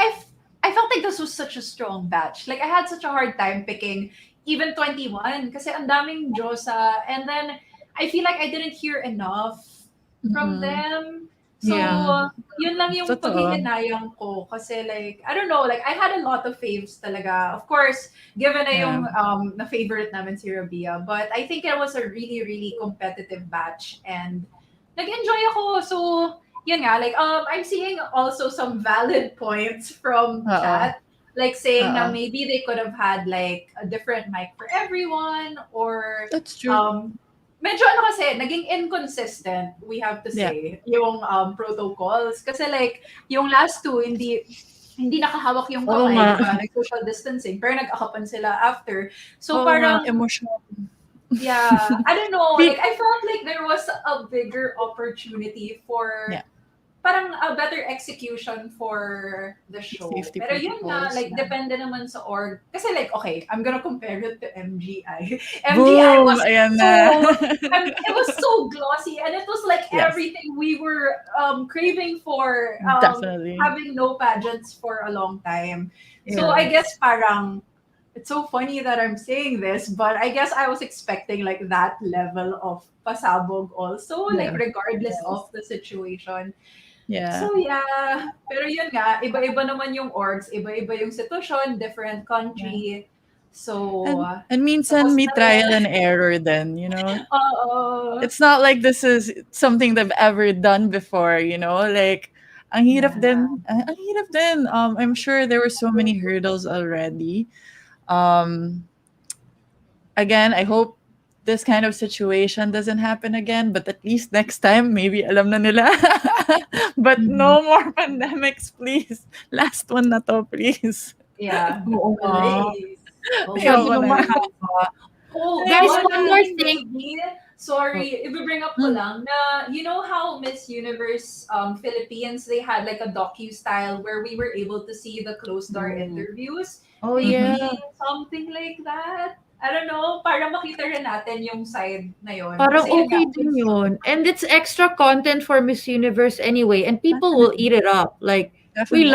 I felt like this was such a strong batch. Like, I had such a hard time picking even 21 kasi ang daming Diyosa. And then, I feel like I didn't hear enough from them. So, yun lang yung paghihinayang ko. Kasi like, I don't know, like, I had a lot of faves talaga. Of course, given na yung na-favorite namin si Rabia. But I think it was a really, really competitive batch. And nag-enjoy ako. So, yun nga, like, I'm seeing also some valid points from chat. Like saying na maybe they could have had like a different mic for everyone, or that's true. Medyo kasi, naging inconsistent, we have to say, yung protocols. Kasi like, yung last 2, hindi nakahawak yung kamay, diba? Nag-social distancing, pero nag-akapan sila after. So parang, emotional. Yeah, I don't know. Like, I felt like there was a bigger opportunity for parang a better execution for the show. Safety Pero yun nga, protocols, like, depende naman sa org. Kasi like, okay, I'm gonna compare it to MGI. Boom! was Ayan it was so glossy, and it was like everything we were craving for. Definitely. Having no pageants for a long time. So I guess parang, it's so funny that I'm saying this, but I guess I was expecting like that level of pasabog also, like regardless of the situation. Yeah. So yeah, pero yun nga, iba-iba naman yung orgs, iba-iba yung situation, different country. So and minsan may trial and error then, It's not like this is something they've ever done before, like ang hirap din. I'm sure there were so many hurdles already. Again, I hope this kind of situation doesn't happen again, but at least next time, maybe alam na nila. But Mhm. no more pandemics, please. Last one na to, please. Yeah. Oo nga. Please. Masyado Ayoko Okay. na. naman mahaba. Oh, Guys, Ayoko one na. one more thing thing. maybe, Oh, sorry, if we bring up ko Mm, lang, na, you know how Miss Universe Philippines, they had like a docu-style where we were able to see the closed-door mm. interviews? Oh, Maybe yeah. mhm. something like that? I don't know, para makita rin natin yung side na yun. Parang Kasi yun nga, okay din yun. And it's extra content for Miss Universe anyway, and people will Definitely. eat it up. Like, Definitely.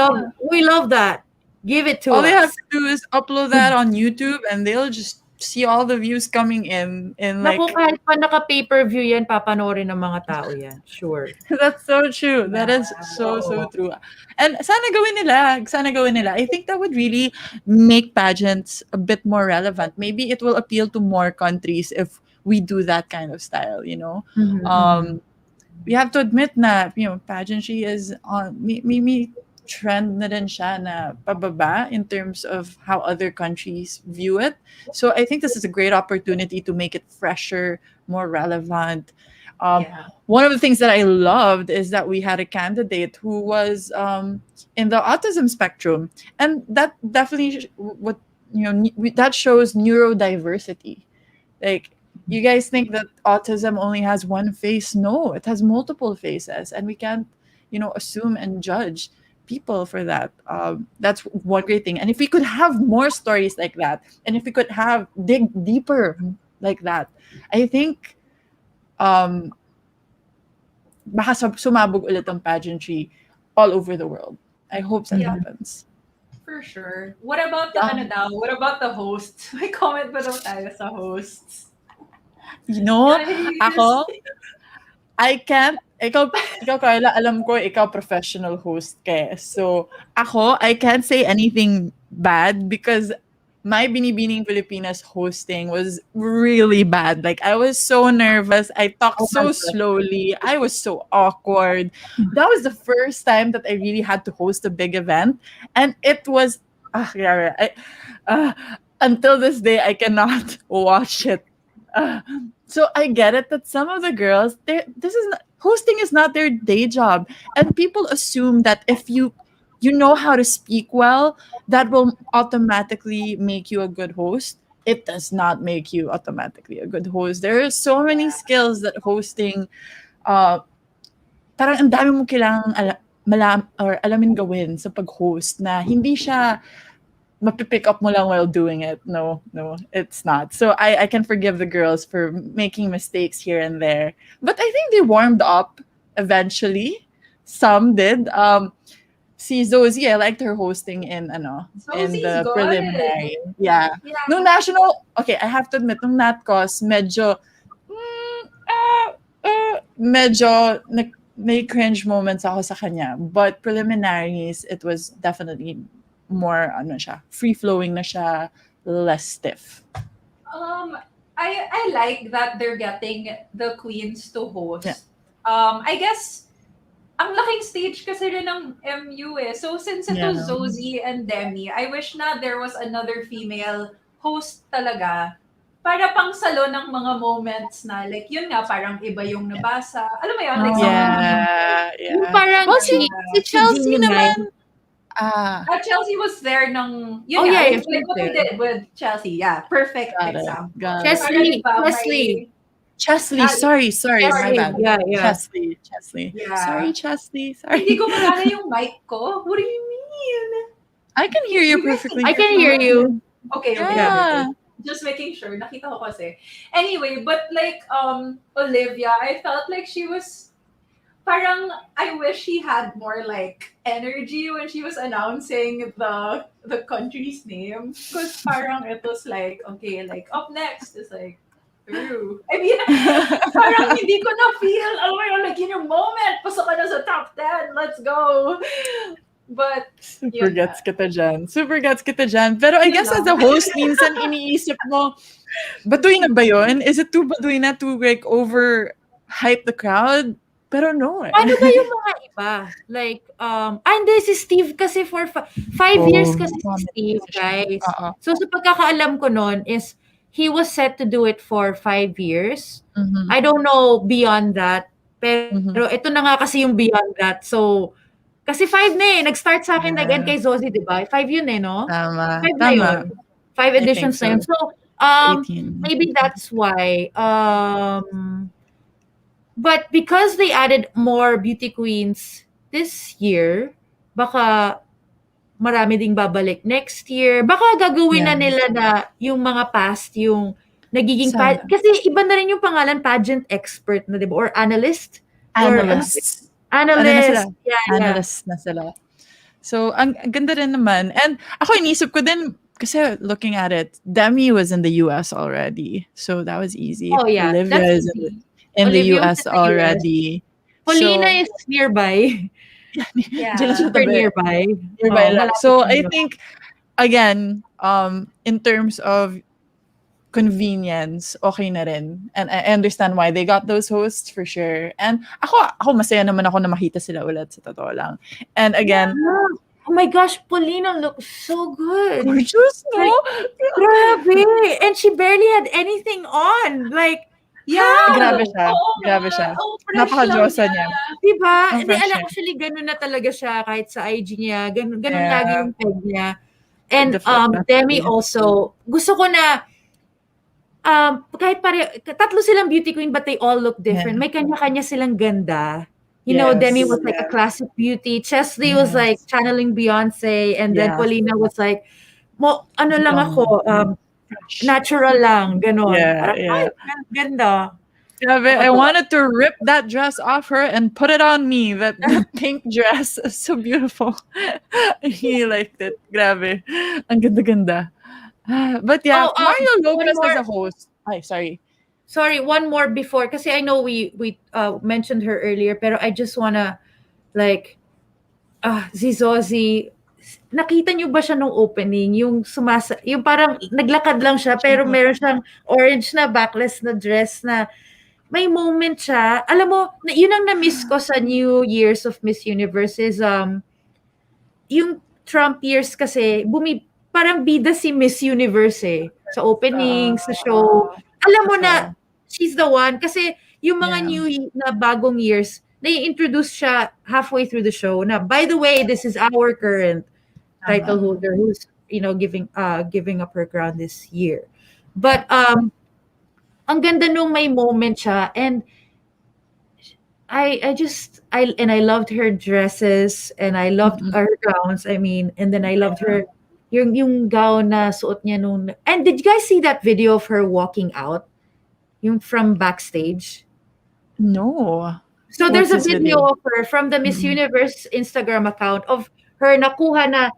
we love that. Give it to All they have us. to do is upload that on YouTube and they'll just see all the views coming in Naku, like kahit pa naka-pay-per-view yan, papanoorin ng mga tao yan. Sure. that's so true. That is yeah. so Oo. true. And sana gawin nila. Sana gawin nila. I think that would really make pageants a bit more relevant. Maybe it will appeal to more countries if we do that kind of style, you know. Mhm, mhm. Um we have to admit na, pageantry is on may trend na din siya na pababa in terms of how other countries view it. So I think this is a great opportunity to make it fresher, more relevant. Yeah. One of the things that I loved is that we had a candidate who was in the autism spectrum, and that definitely what that shows neurodiversity. Like, you guys think that autism only has one face? No, it has multiple faces, and we can't, assume and judge people for that. That's one great thing. And if we could have more stories like that, and if we could have dig deeper like that, I think um, baka sumabog ulit ang pageantry all over the world. I hope that Yeah, Mhm. happens. for sure. What about the Yeah. ano daw? What about the hosts? May comment ba daw tayo sa hosts? You know, Guys! ako, I can't, ikaw Carla, alam ko ikaw professional host ka. So, I can't say anything bad because my Binibining Filipinas hosting was really bad. Like, I was so nervous. I talked Oh my so God. slowly. I was so awkward. That was the first time that I really had to host a big event. And it was, yeah, uh, until this day, I cannot watch it. Uh, so I get it that some of the girls, this is not, hosting is not their day job, and people assume that if you know how to speak well, that will automatically make you a good host. It does not make you automatically a good host. There are so many skills that hosting, uh, parang ang dami mong kailangang or alamin gawin sa pag-host na hindi siya mapipick up mo lang while doing it. No, no, it's not. So I can forgive the girls for making mistakes here and there. But I think they warmed up eventually. Some did. Si Zosie, I liked her hosting in Zosie's the good. preliminary. Yeah. Yeah. Nung national, okay, I have to admit, nung NatCos, medyo may cringe moments ako sa kanya. But preliminaries, it was definitely more, free-flowing na siya, less stiff. Um, I like that they're getting the queens to Yeah. host. I guess ang laking stage kasi rin ng MU eh. So since ito Yeah. Zosie and Demi, I wish na there was another female host talaga para pang salo ng mga moments na like yun nga parang iba yung nabasa. Alam mo yun, like Ah. something. Yung Yeah. parang Well, si si Chelsea Gemini. naman, Chelsea was there ng, yun Oh, nga, yeah, like she's what we there. did with Chelsea. Yeah, perfect got it. example. Got it. Para Chesley, diba, Chesley. Chesley, Ah, sorry, my Chesley. bad. Yeah, yeah. Chesley. Yeah. Sorry, Chesley. Hindi Sorry. gumagana yung mic ko? What do you mean? I can hear you You guys perfectly. I can hear fine. you. Okay, Yeah. Just making sure. Nakita ko kasi. Anyway, but like, Olivia, I felt like she was, parang, I wish she had more like energy when she was announcing the country's name. Because parang it was like, okay, like, up next is like, ooh. I mean, parang hindi ko na feel, oh my God, like, yun yung moment. Pasok ka na sa top 10. Let's go. But, Super yun gets kita dyan. Pero I Yun guess as lang. a host, minsan iniisip mo, batuin na ba yun? Is it too batuin na to like over hype the crowd? Pero no eh. Paano ba yung mga iba? Like, hindi, si Steve kasi for 5 years kasi si Steve, guys. So, sa pagkakaalam ko nun is, he was set to do it for 5 years. Mhm. I don't know beyond that. Pero ito na nga kasi yung beyond that. So, kasi 5 na eh. Nag-start sa akin, nag-end Yeah. kay Zosie, di ba? 5 yun eh, no? Tama. 5 na Tama. yun. 5 I think editions na yun. so. So, 18. maybe that's why. But because they added more beauty queens this year, baka marami ding babalik next year. Baka gagawin na Yeah. nila na yung mga past, yung nagiging Sana. kasi iba na rin yung pangalan, pageant expert na, di ba? Or analyst? Or Analysts. Ano na sila? analyst. Yeah, yeah. Analysts na sila. So, ang ganda rin naman. And ako inisip ko din, kasi looking at it, Demi was in the US already. So, that was easy. Oh, yeah. Olivia That's is easy. in the Olivia was US in the US. already. Paulina So, is nearby. Yeah. Diyan lang siya Super tabi. nearby. Nearby Oh, lang. malapit So, lang I yun. think, again, in terms of convenience, okay na rin. And I understand why they got those hosts for sure. And ako masaya naman ako na makita sila ulit sa totoo lang. And again, Yeah. Oh my gosh, Paulina looks so good. gorgeous, no? Like, grabe. And she barely had anything on. Like, Yeah. Grabe siya. Oo Grabe nga. siya. Ang fresh Napaka-diyosa lang niya. diba? Ang And fresh then niya. actually, ganun na talaga siya kahit sa IG niya. Ganun Yeah. lagi yung peg niya. And Definitely. Demi also, gusto ko na, kahit tatlo silang beauty queen but they all look different. Yeah. May kanya-kanya silang ganda. You know, Yes. Demi was like a classic beauty. Chesley was like Yes. channeling Beyonce. And then Yes. Paulina was like, ano lang Young. ako, Fresh. natural lang, ganon. Yeah, Parang, yeah. ay, ganda. Grabe, I wanted to rip that dress off her and put it on me. That pink dress is so beautiful. I really liked it. Grabe. Ang ganda-ganda. But yeah, Oh, Mario one Lopez as more. a host. Ay, sorry. Sorry, one more before, kasi I know we mentioned her earlier, pero I just wanna, like, si Zosie, nakita niyo ba siya nung opening? Yung parang naglakad lang siya, pero meron siyang orange na backless na dress na may moment siya. Alam mo, yun ang na-miss ko sa New Year's of Miss Universe is, yung Trump years kasi, parang bida si Miss Universe eh. Sa opening, sa show. Alam mo na, she's the one. Kasi yung mga na bagong years, nai-introduce siya halfway through the show na, by the way, this is our current title holder who's, giving up her crown this year. But, ang ganda nung may moment siya, and I loved her dresses, and I loved her gowns. I mean, and then I loved her yung gown na suot niya nung. And did you guys see that video of her walking out? Yung from backstage? No. So there's a What's this video video? of her from the Miss Universe Instagram account of her nakuha na,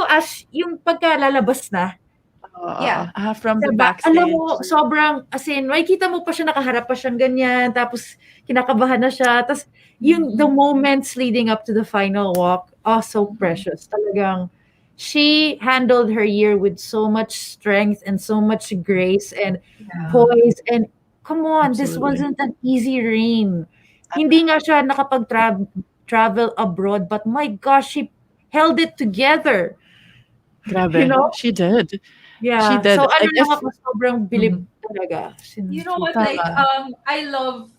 as yung pagkalalabas na. Yeah. From the Diba? backstage. Alam mo, sobrang, as in, makikita mo pa siya, nakaharap pa siyang ganyan, tapos kinakabahan na siya, tapos the moments leading up to the final walk, so precious. Talagang, she handled her year with so much strength and so much grace and poise, and come on, this wasn't an easy reign. Hindi nga siya nakapag-travel abroad, but my gosh, she held it together. Grabe. She did. Yeah. She did. So, I guess, ako, sobrang bilib talaga. You know what, like, I love,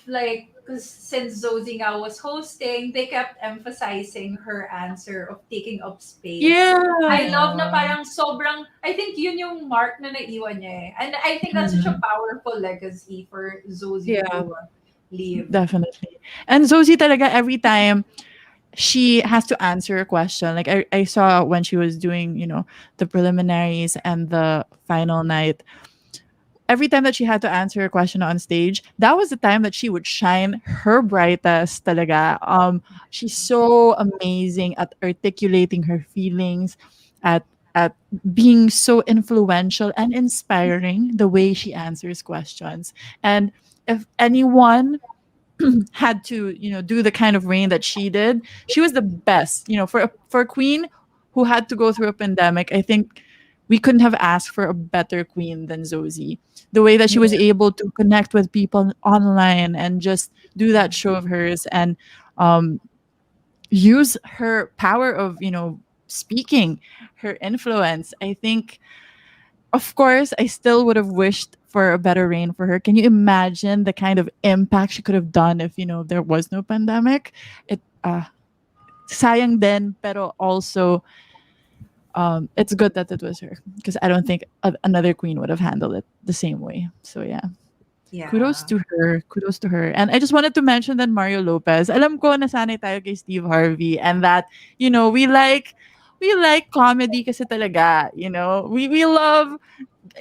like, because since Zosie nga was hosting, they kept emphasizing her answer of taking up space. Yeah. I love na parang sobrang, I think yun yung mark na naiwan niya eh. And I think that's such a powerful legacy for Zosie to leave. Definitely. And Zosie talaga, every time she has to answer a question. Like I saw when she was doing, the preliminaries and the final night. Every time that she had to answer a question on stage, that was the time that she would shine her brightest talaga. She's so amazing at articulating her feelings, at being so influential and inspiring the way she answers questions. And if anyone had to, do the kind of reign that she did, she was the best. For a queen who had to go through a pandemic, I think we couldn't have asked for a better queen than Zosie. The way that she was able to connect with people online and just do that show of hers and use her power of, speaking, her influence. I think of course, I still would have wished for a better reign for her. Can you imagine the kind of impact she could have done if there was no pandemic? It sayang din, pero also it's good that it was her because I don't think another queen would have handled it the same way. So yeah. Kudos Yeah. to her. Kudos to her. And I just wanted to mention that Mario Lopez, alam ko nasanay tayo kay Steve Harvey and that, we like comedy kasi talaga, we love,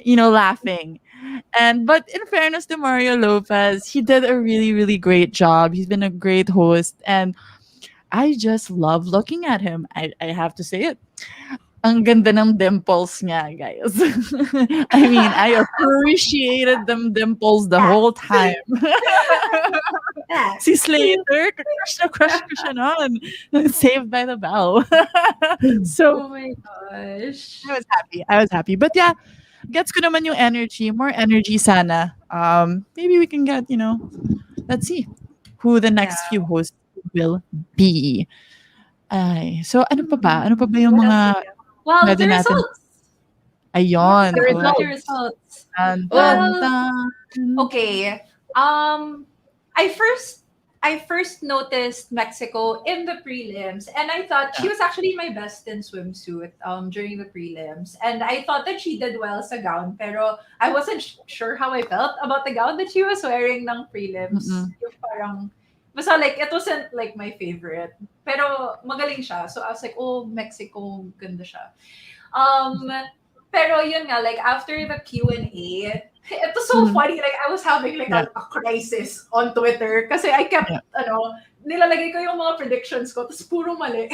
laughing. But in fairness to Mario Lopez, he did a really, really great job. He's been a great host and I just love looking at him. I have to say it. Ang ganda ng dimples niya, guys. I mean, I appreciated them dimples the whole time. Si Slater, crush na crush ko siya noon. Saved by the Bell. So, Oh my gosh. I was happy. But yeah, gets ko naman yung energy. More energy sana. Maybe we can get, let's see who the next Yeah. few hosts will be. Ay, so ano pa ba? Ano pa ba yung What else mga we got? Well, pwede the natin? results. Ayun. The What Go. about the results. results? Dun, Well, dun, dun. Okay. I first noticed Mexico in the prelims, and I thought she Yeah. was actually my best in swimsuit during the prelims, and I thought that she did well sa gown, pero I wasn't sure how I felt about the gown that she was wearing ng prelims. Mm-mm. Yung parang basta like it wasn't like my favorite, pero magaling siya. So I was like, oh, Mexico, ganda siya. Um, pero yun nga, like after the Q&A, it was so Mhm. funny. Like I was having like Yeah. a crisis on Twitter kasi I kept, Yeah. nilalagay ko yung mga predictions ko, tapos puro mali.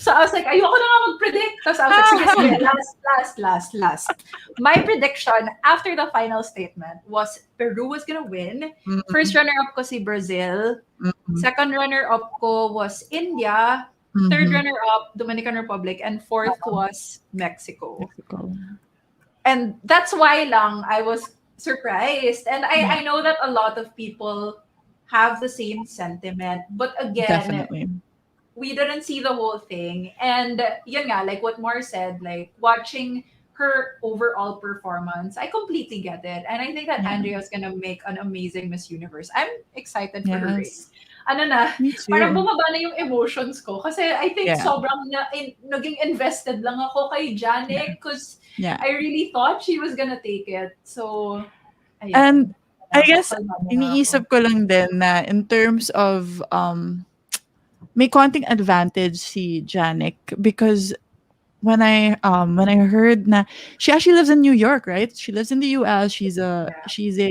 So I was like, ayoko na nga mag-predict. Tapos I was like, sige, sige, last. My prediction after the final statement was Peru was gonna win. Mhm. First runner-up ko si Brazil. Mhm. Second runner-up ko was India. Third Mhm. runner-up, Dominican Republic. And fourth was Mexico. Mexico. And that's why lang I was surprised. And Yeah. I know that a lot of people have the same sentiment. But again, Definitely. we didn't see the whole thing. And yun nga, like what Mar said, like watching her overall performance, I completely get it. And I think that Yeah. Andrea is gonna make an amazing Miss Universe. I'm excited for her race. Yes. Ano na, Me parang too. bumaba na yung emotions ko. Kasi I think Yeah. sobrang naging invested lang ako kay Janek because Yeah. I really thought she was gonna take it. So, ayun. And I guess Kalmado na ako. iniisip ko lang din na in terms of may konting advantage si Janik because when I heard na she actually lives in New York, right? She lives in the US. She's a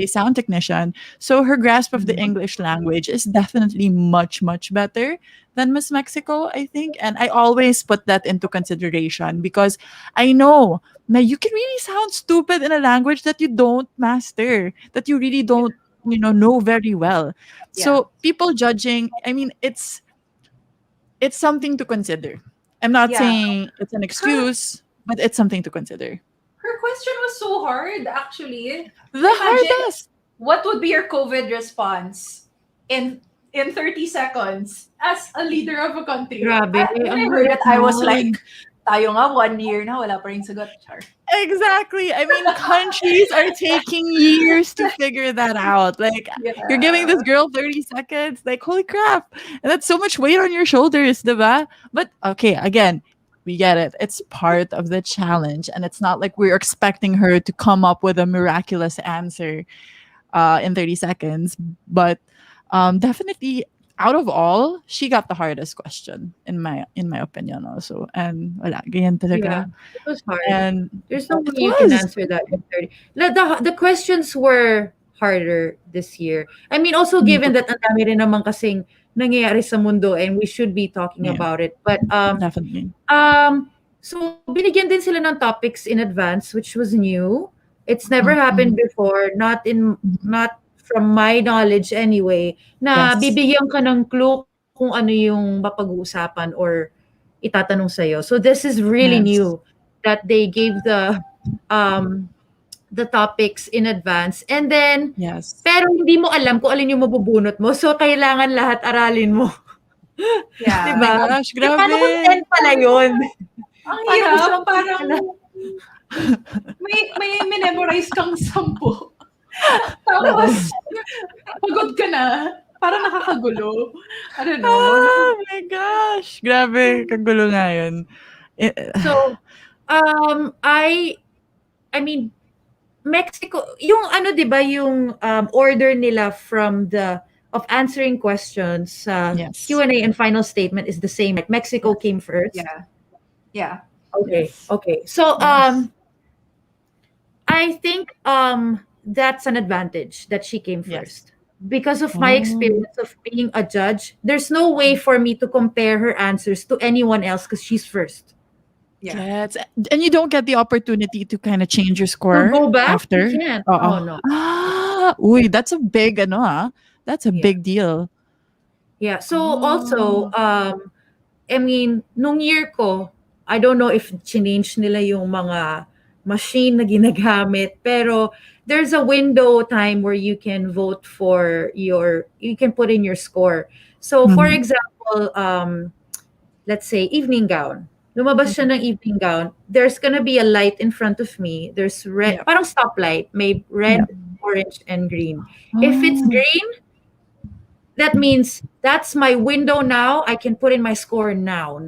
sound technician. So her grasp of the English language is definitely much much better than Miss Mexico, I think. And I always put that into consideration because I know na you can really sound stupid in a language that you don't master, that you really don't, know very well. Yeah. So people judging, I mean, it's something to consider. I'm not Yeah. saying it's an excuse, but it's something to consider. Her question was so hard, actually. The Imagine- hardest. What would be your COVID response in 30 seconds as a leader of a country? Grabe, When I ang heard it, I was hard like, tayo nga 1 year na, wala pa rin sagot. Char. Exactly. I mean, countries are taking years to figure that out. Like, you're giving this girl 30 seconds. Like, holy crap. And that's so much weight on your shoulders, diba? But, okay, again, we get it. It's part of the challenge. And it's not like we're expecting her to come up with a miraculous answer in 30 seconds. But definitely, out of all, she got the hardest question in my opinion also. And wala, ganyan talaga. Yeah, it was hard. And There's no it way you can was. answer that in 30. The questions were harder this year. I mean, also given that ang dami rin naman kasing nangyayari sa mundo and we should be talking Yeah. about it. But Definitely. so binigyan din sila ng topics in advance, which was new. It's never happened before, not from my knowledge anyway, na Yes. bibigyan ka ng clue kung ano yung mapag-uusapan or itatanong sa'yo. So this is really Yes. new that they gave the topics in advance. And then, Yes. pero hindi mo alam kung alin yung mabubunot mo. So kailangan lahat aralin mo. Yeah. Diba? Oh my gosh, Eh, paano kung grabe. 10 pala yun? Ang Paano hirap, isang parang, may memorize kang 10. Tapos, pagod ka na. Parang nakakagulo. I don't know. Oh my gosh! Grabe, kagulo nga yun. So, I mean, Mexico, yung ano, 'di ba, yung order nila of answering questions sa Yes. Q&A and final statement is the same. Like Mexico came first. Yeah. Yeah. Okay. Yes. Okay. So, Yes. I think that's an advantage that she came Yes. first. Because of my Oh. experience of being a judge, there's no way for me to compare her answers to anyone else because she's first. Yeah. Yes. And you don't get the opportunity to kind of change your To score go back, after. you can't. Oo. Oh no. Uy, that's a big That's a Yeah. big deal. Yeah. So Oh. also, I mean, nung year ko, I don't know if change nila yung mga machine na ginagamit, pero there's a window time where you can vote you can put in your score. So, for Mhm. example, let's say evening gown. Lumabas siya ng evening gown. There's gonna be a light in front of me. There's red, Yep. parang stoplight, may red, Yep. orange, and green. If it's Oh. green, that means that's my window now. I can put in my score now.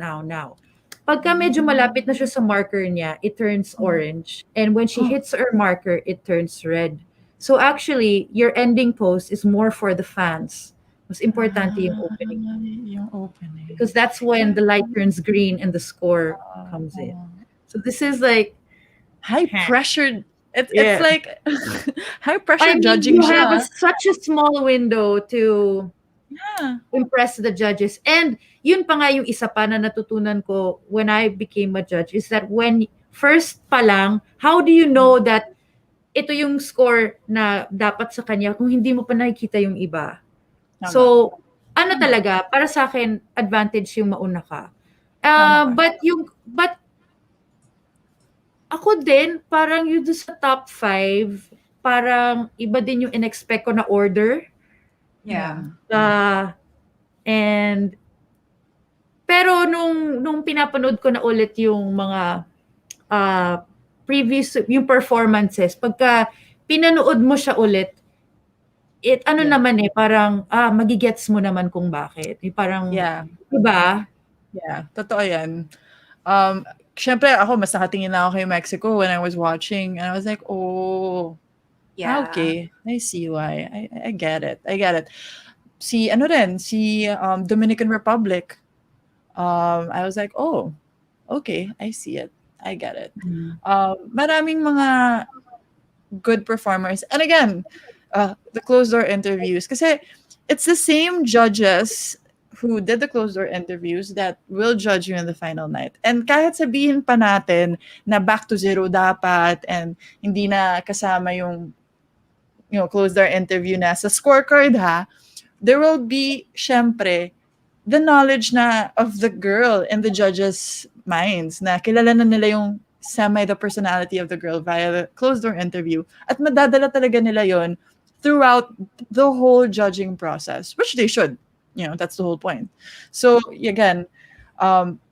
Pagka medyo malapit na siya sa marker niya, it turns orange. And when she hits her marker, it turns red. So actually, your ending post is more for the fans. Mas importante yung opening. Yung opening. Because that's when the light turns green and the score comes in. So this is like high pressured. It's Yeah. like high pressure I mean, judging you have siya. such a small window to Yeah. impress the judges. And yun pa nga yung isa pa na natutunan ko when I became a judge is that when first pa lang, how do you know that ito yung score na dapat sa kanya kung hindi mo pa nakikita yung iba? Tama. So, ano talaga, para sa akin, advantage yung mauna ka. Tama ka. But ako din, parang yung doon sa top 5, parang iba din yung in-expect ko na order. Yeah. And pero nung pinapanood ko na ulit yung mga previous yung performances, pagka pinanood mo siya ulit, naman parang magigets mo naman kung bakit. Parang Yeah. diba? Yeah, totoo yan. Syempre ako mas nakatingin na ako kay Mexico when I was watching and I was like, oh, Yeah. okay, I see why. I get it. Si Dominican Republic. I was like, oh, okay, I see it. I get it. Maraming mga good performers. And again, the closed door interviews. Kasi it's the same judges who did the closed door interviews that will judge you in the final night. And kahit sabihin pa natin na back to zero dapat and hindi na kasama yung closed door interview na sa scorecard there will be, syempre, the knowledge na of the girl in the judges' minds na kilala na nila yung the personality of the girl via the closed door interview. At madadala talaga nila yon throughout the whole judging process, which they should. That's the whole point. So, again,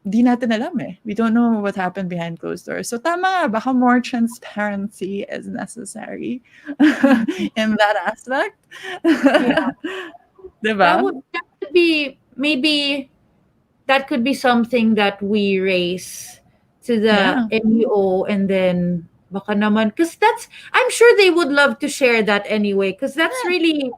di natin alam eh. We don't know what happened behind closed doors. So, tama, baka more transparency is necessary in that aspect. Yeah. Diba? That could be, maybe that could be something that we raise to the MUO, and then baka naman, because I'm sure they would love to share that anyway, because that's really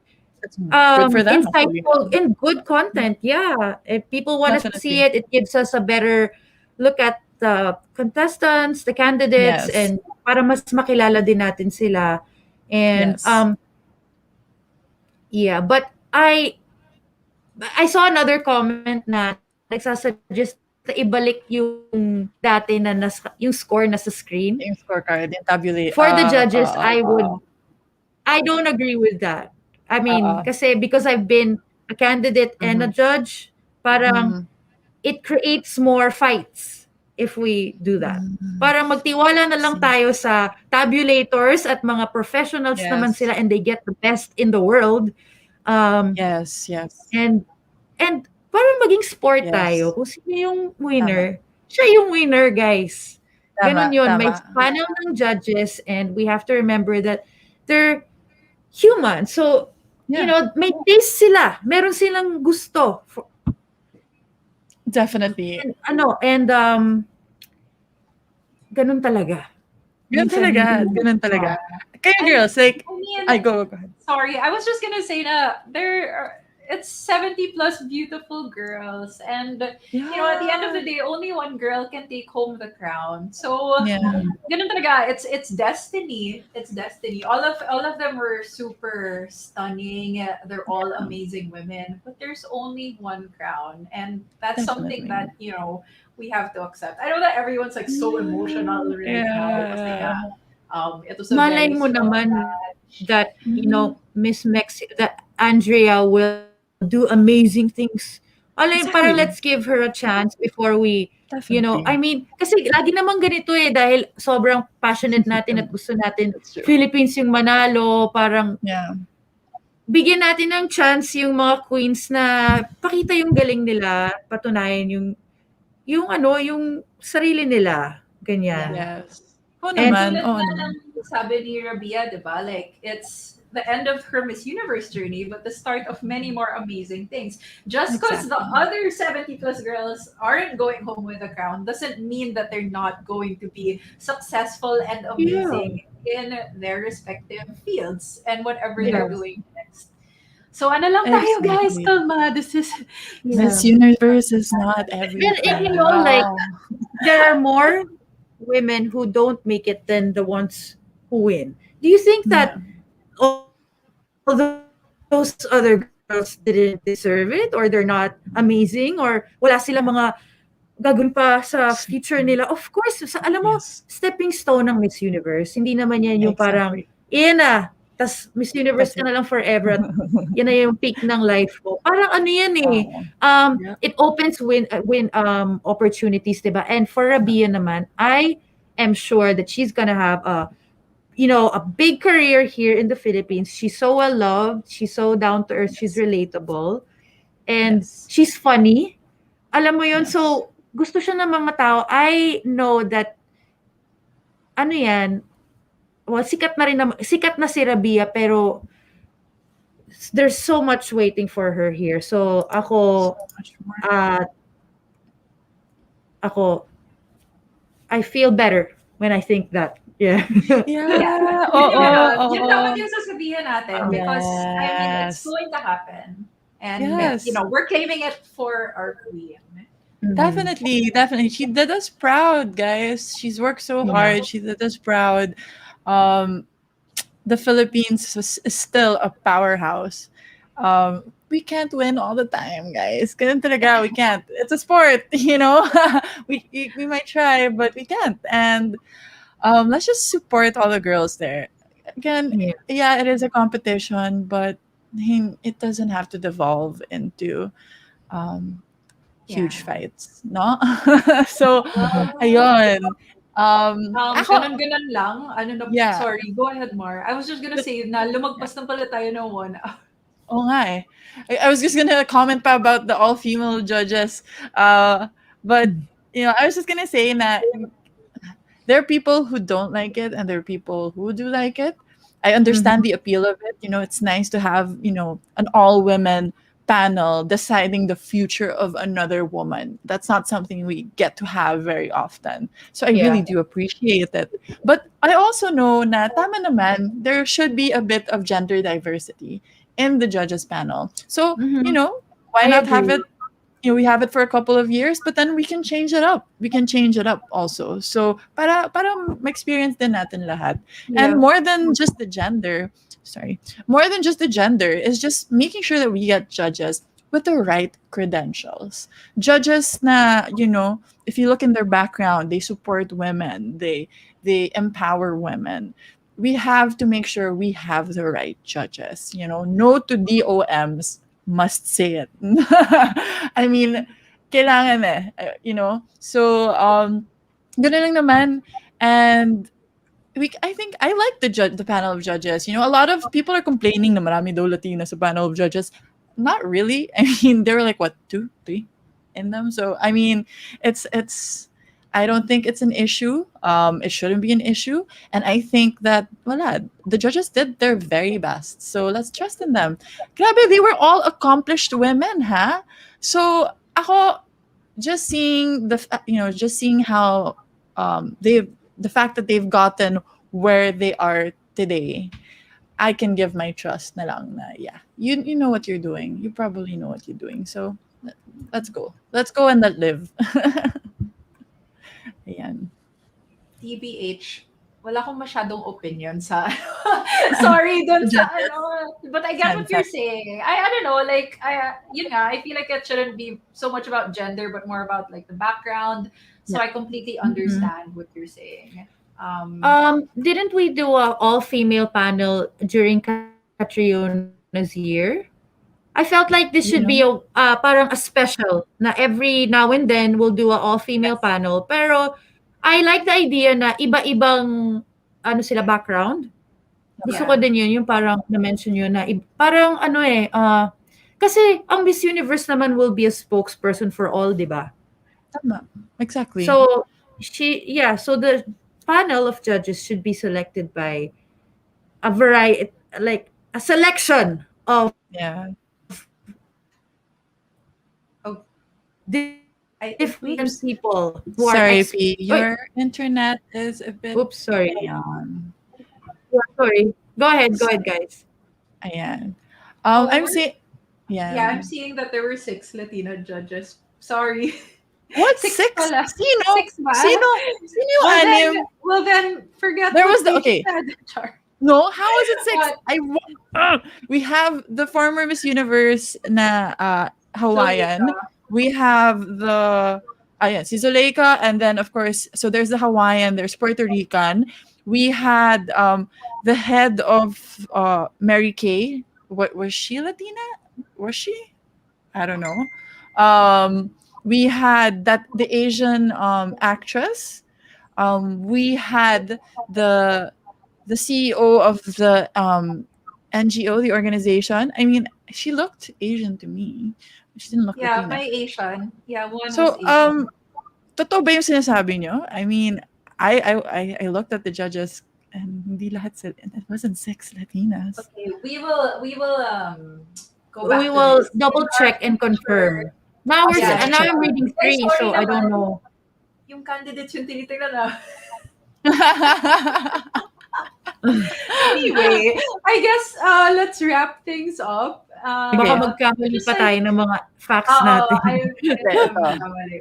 It's good for them. insightful and good content. Yeah, if people want to see Definitely. it gives us a better look at the contestants, the candidates, Yes. and para mas makilala din natin sila. And Yes. yeah, but I saw another comment na nagsasuggest na ibalik yung dati na yung score na sa screen. Yung scorecard, yung tabulate. For the judges, I don't agree with that. I mean, kasi because I've been a candidate and a judge, parang it creates more fights if we do that. Parang magtiwala na lang tayo sa tabulators at mga professionals naman sila, and they get the best in the world. Yes. And parang maging sport tayo. Kung sino yung winner, siya yung winner, guys. Ganun Tama, yun. May tama. panel ng judges and we have to remember that they're human. So, Yeah, may taste sila. Meron silang gusto. definitely. And ganun talaga. Ganun Minsan talaga, hindi. ganun talaga. Oo. Kaya And girls, like, I mean, I go ahead. sorry, I was just gonna say that it's 70 plus beautiful girls, and at the end of Yeah. the day, only one girl can take home the crown. So, Yeah, ganun talaga. It's destiny. It's destiny. All of them were super stunning. They're all amazing women, but there's only one crown, and that's something definitely. that we have to accept. I know that everyone's like so emotional right now kasi Yeah. it was a Malay very mo strong naman match. that, Mhm. that Andrea will do amazing things. Alay, parang Exactly. let's give her a chance before we, I Definitely. mean, kasi lagi naman ganito dahil sobrang passionate natin at gusto natin That's true. Philippines yung manalo, parang Yeah. bigyan natin ng chance yung mga queens na pakita yung galing nila, patunayan yung sarili nila, ganyan. Yeah. Yes. Oo And naman, Katulad oo nga naman. ng sabi ni Rabia, di ba? Like, it's the end of her Miss Universe journey, but the start of many more amazing things. Just because the Exactly. other 70 plus girls aren't going home with a crown doesn't mean that they're not going to be successful and yeah, amazing in their respective fields and whatever they're yes, doing next. So, ano lang tayo, guys? Exactly. Kalma. This is yeah. Miss Universe is not And everything. like No. there are more women who don't make it than the ones who win. Do you think Yeah. that all those other girls didn't deserve it, or they're not amazing, or wala silang mga gagawin pa sa future nila? Of course, alam mo, Yes. stepping stone ng Miss Universe. Hindi naman yan yung parang, Exactly. tas Miss Universe ka That's na it. lang forever at yan na yung peak ng life mo. Parang ano yan Wow. yeah. it opens win opportunities, diba? And for Rabia naman, I am sure that she's gonna have a big career here in the Philippines. She's so well loved, she's so down to earth, she's Yes. relatable, and Yes. she's funny. Alam mo yun, Yes. so gusto siya ng mga tao. I know that ano yan, well, sikat na si Rabia, pero there's so much waiting for her here. So So much more. uh ako I feel better when I think that. Yeah. Yeah. Yeah. Yun yung Oo, yun dapat oo. yung sasabihin natin Oo. because I mean it's Yes. going to happen. And Yes. we're claiming it for our queen. Mhm. Definitely, definitely. She did us proud, guys. She's worked so Yeah. hard. She did us proud. Um, the Philippines is still a powerhouse. We can't win all the time, guys. Ganun talaga, we can't. It's a sport, we might try, but we can't. And let's just support all the girls there. Again, Yeah. yeah, it is a competition, but it doesn't have to devolve into um, huge Yeah. fights, no? So, Well, ayun. Ako, ganun-ganon lang. Ano na, yeah. sorry, go ahead, Mar. I was just gonna But, say na yeah. lumagpas na pala tayo ng 1 hour. Oo nga eh. I was just gonna comment pa about the all-female judges. But, I was just gonna say na there are people who don't like it and there are people who do like it. I understand Mhm. the appeal of it. It's nice to have, an all-women panel deciding the future of another woman. That's not something we get to have very often. So I really Yeah. do appreciate it. But I also know na tama naman, there should be a bit of gender diversity in the judges panel. So, Mhm. why I not have agree. it we have it for a couple of years, but then we can change it up. We can change it up also. So para ma-experience din natin lahat. And Yeah. more than just the gender, sorry, more than just the gender is just making sure that we get judges with the right credentials. Judges na, if you look in their background, they support women, they empower women. We have to make sure we have the right judges. No to DOMs, must say it. I mean, kailangan So, ganun lang naman. And I think I like the panel of judges. A lot of people are complaining na marami daw Latina sa panel of judges. Not really. I mean, there were like what, two, three in them. So I mean, it's I don't think it's an issue. It shouldn't be an issue. And I think that, wala, the judges did their very best. So let's trust in them. Grabe, they were all accomplished women, ha? So ako, just seeing just seeing how they've the fact that they've gotten where they are today, I can give my trust na lang na, yeah, you know what you're doing. You probably know what you're doing. So let's go. Let's go and let live. Ayan. TBH, wala akong masyadong opinion sa sorry dun sa Judges? but I get what you're Sense. saying. I don't know, like I feel like it shouldn't be so much about gender but more about like the background. So I completely understand what you're saying. Didn't we do a all-female panel during Catriona's year? I felt like this should be You know? parang a special na every now and then we'll do a all-female Yes. panel. Pero I like the idea na iba-ibang ano sila background. Gusto ko Yeah. din yun, yung parang na-mention yun na parang ano kasi ang Miss Universe naman will be a spokesperson for all, di ba? Tama. Exactly. So so the panel of judges should be selected by a variety, like a selection of Yeah. Oh, different oops. people who are Sorry, ex- P. Wait, Your internet is a bit. oops, sorry. Ayan. Yeah, sorry. Go ahead, guys. Ayan. Oh, I'm we're- saying, yeah, I'm yeah. seeing that there were 6 Latina judges. Sorry. What? 6 Six? pala. Sino? 6 ba? Sino yung Well anim? then forget There what was the- they okay. said. Char. No, how is it six? What? We have the former Miss Universe na Hawaiian. We have the si Zuleika, and then of course, so there's the Hawaiian, there's Puerto Rican. We had the head of Mary Kay. What was she, Latina? Was she? I don't know. We had the Asian actress. We had the CEO of the NGO, the organization. I mean, she looked Asian to me. She didn't look Yeah, Latina. may Asian. Yeah, one So, was Asian. totoo ba yung sinasabi nyo? I mean, I looked at the judges and hindi lahat sila, and it wasn't 6 Latinas. Okay, we will go back We to will this. double check and confirm. Now Yeah. now I'm reading Guys, 3, sorry so I don't naman. know. Yung candidates yung tinitingnan na. Anyway, I guess let's wrap things up. Baka magkamali pa tayo ng mga facts natin.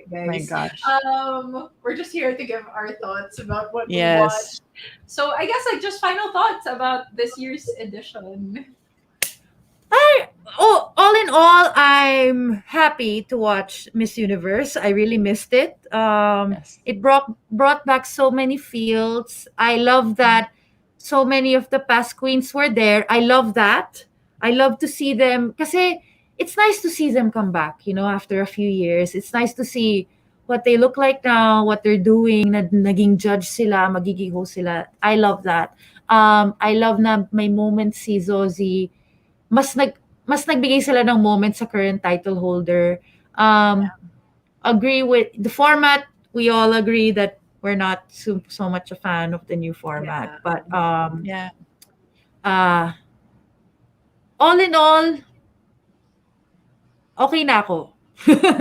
guys. My gosh. We're just here to give our thoughts about what we Yes. watched. So I guess like just final thoughts about this year's edition. All in all, I'm happy to watch Miss Universe. I really missed it. Yes. It brought back so many fields. I love that so many of the past queens were there. I love that. I love to see them kasi it's nice to see them come back, after a few years. It's nice to see what they look like now, what they're doing, na naging judge sila, magiging host sila. I love that. I love na may moments si Zozie. Mas nagbigay sila ng moment sa current title holder. Agree with the format. We all agree that we're not so much a fan of the new format. Yeah. But Yeah. all in all, okay na ako.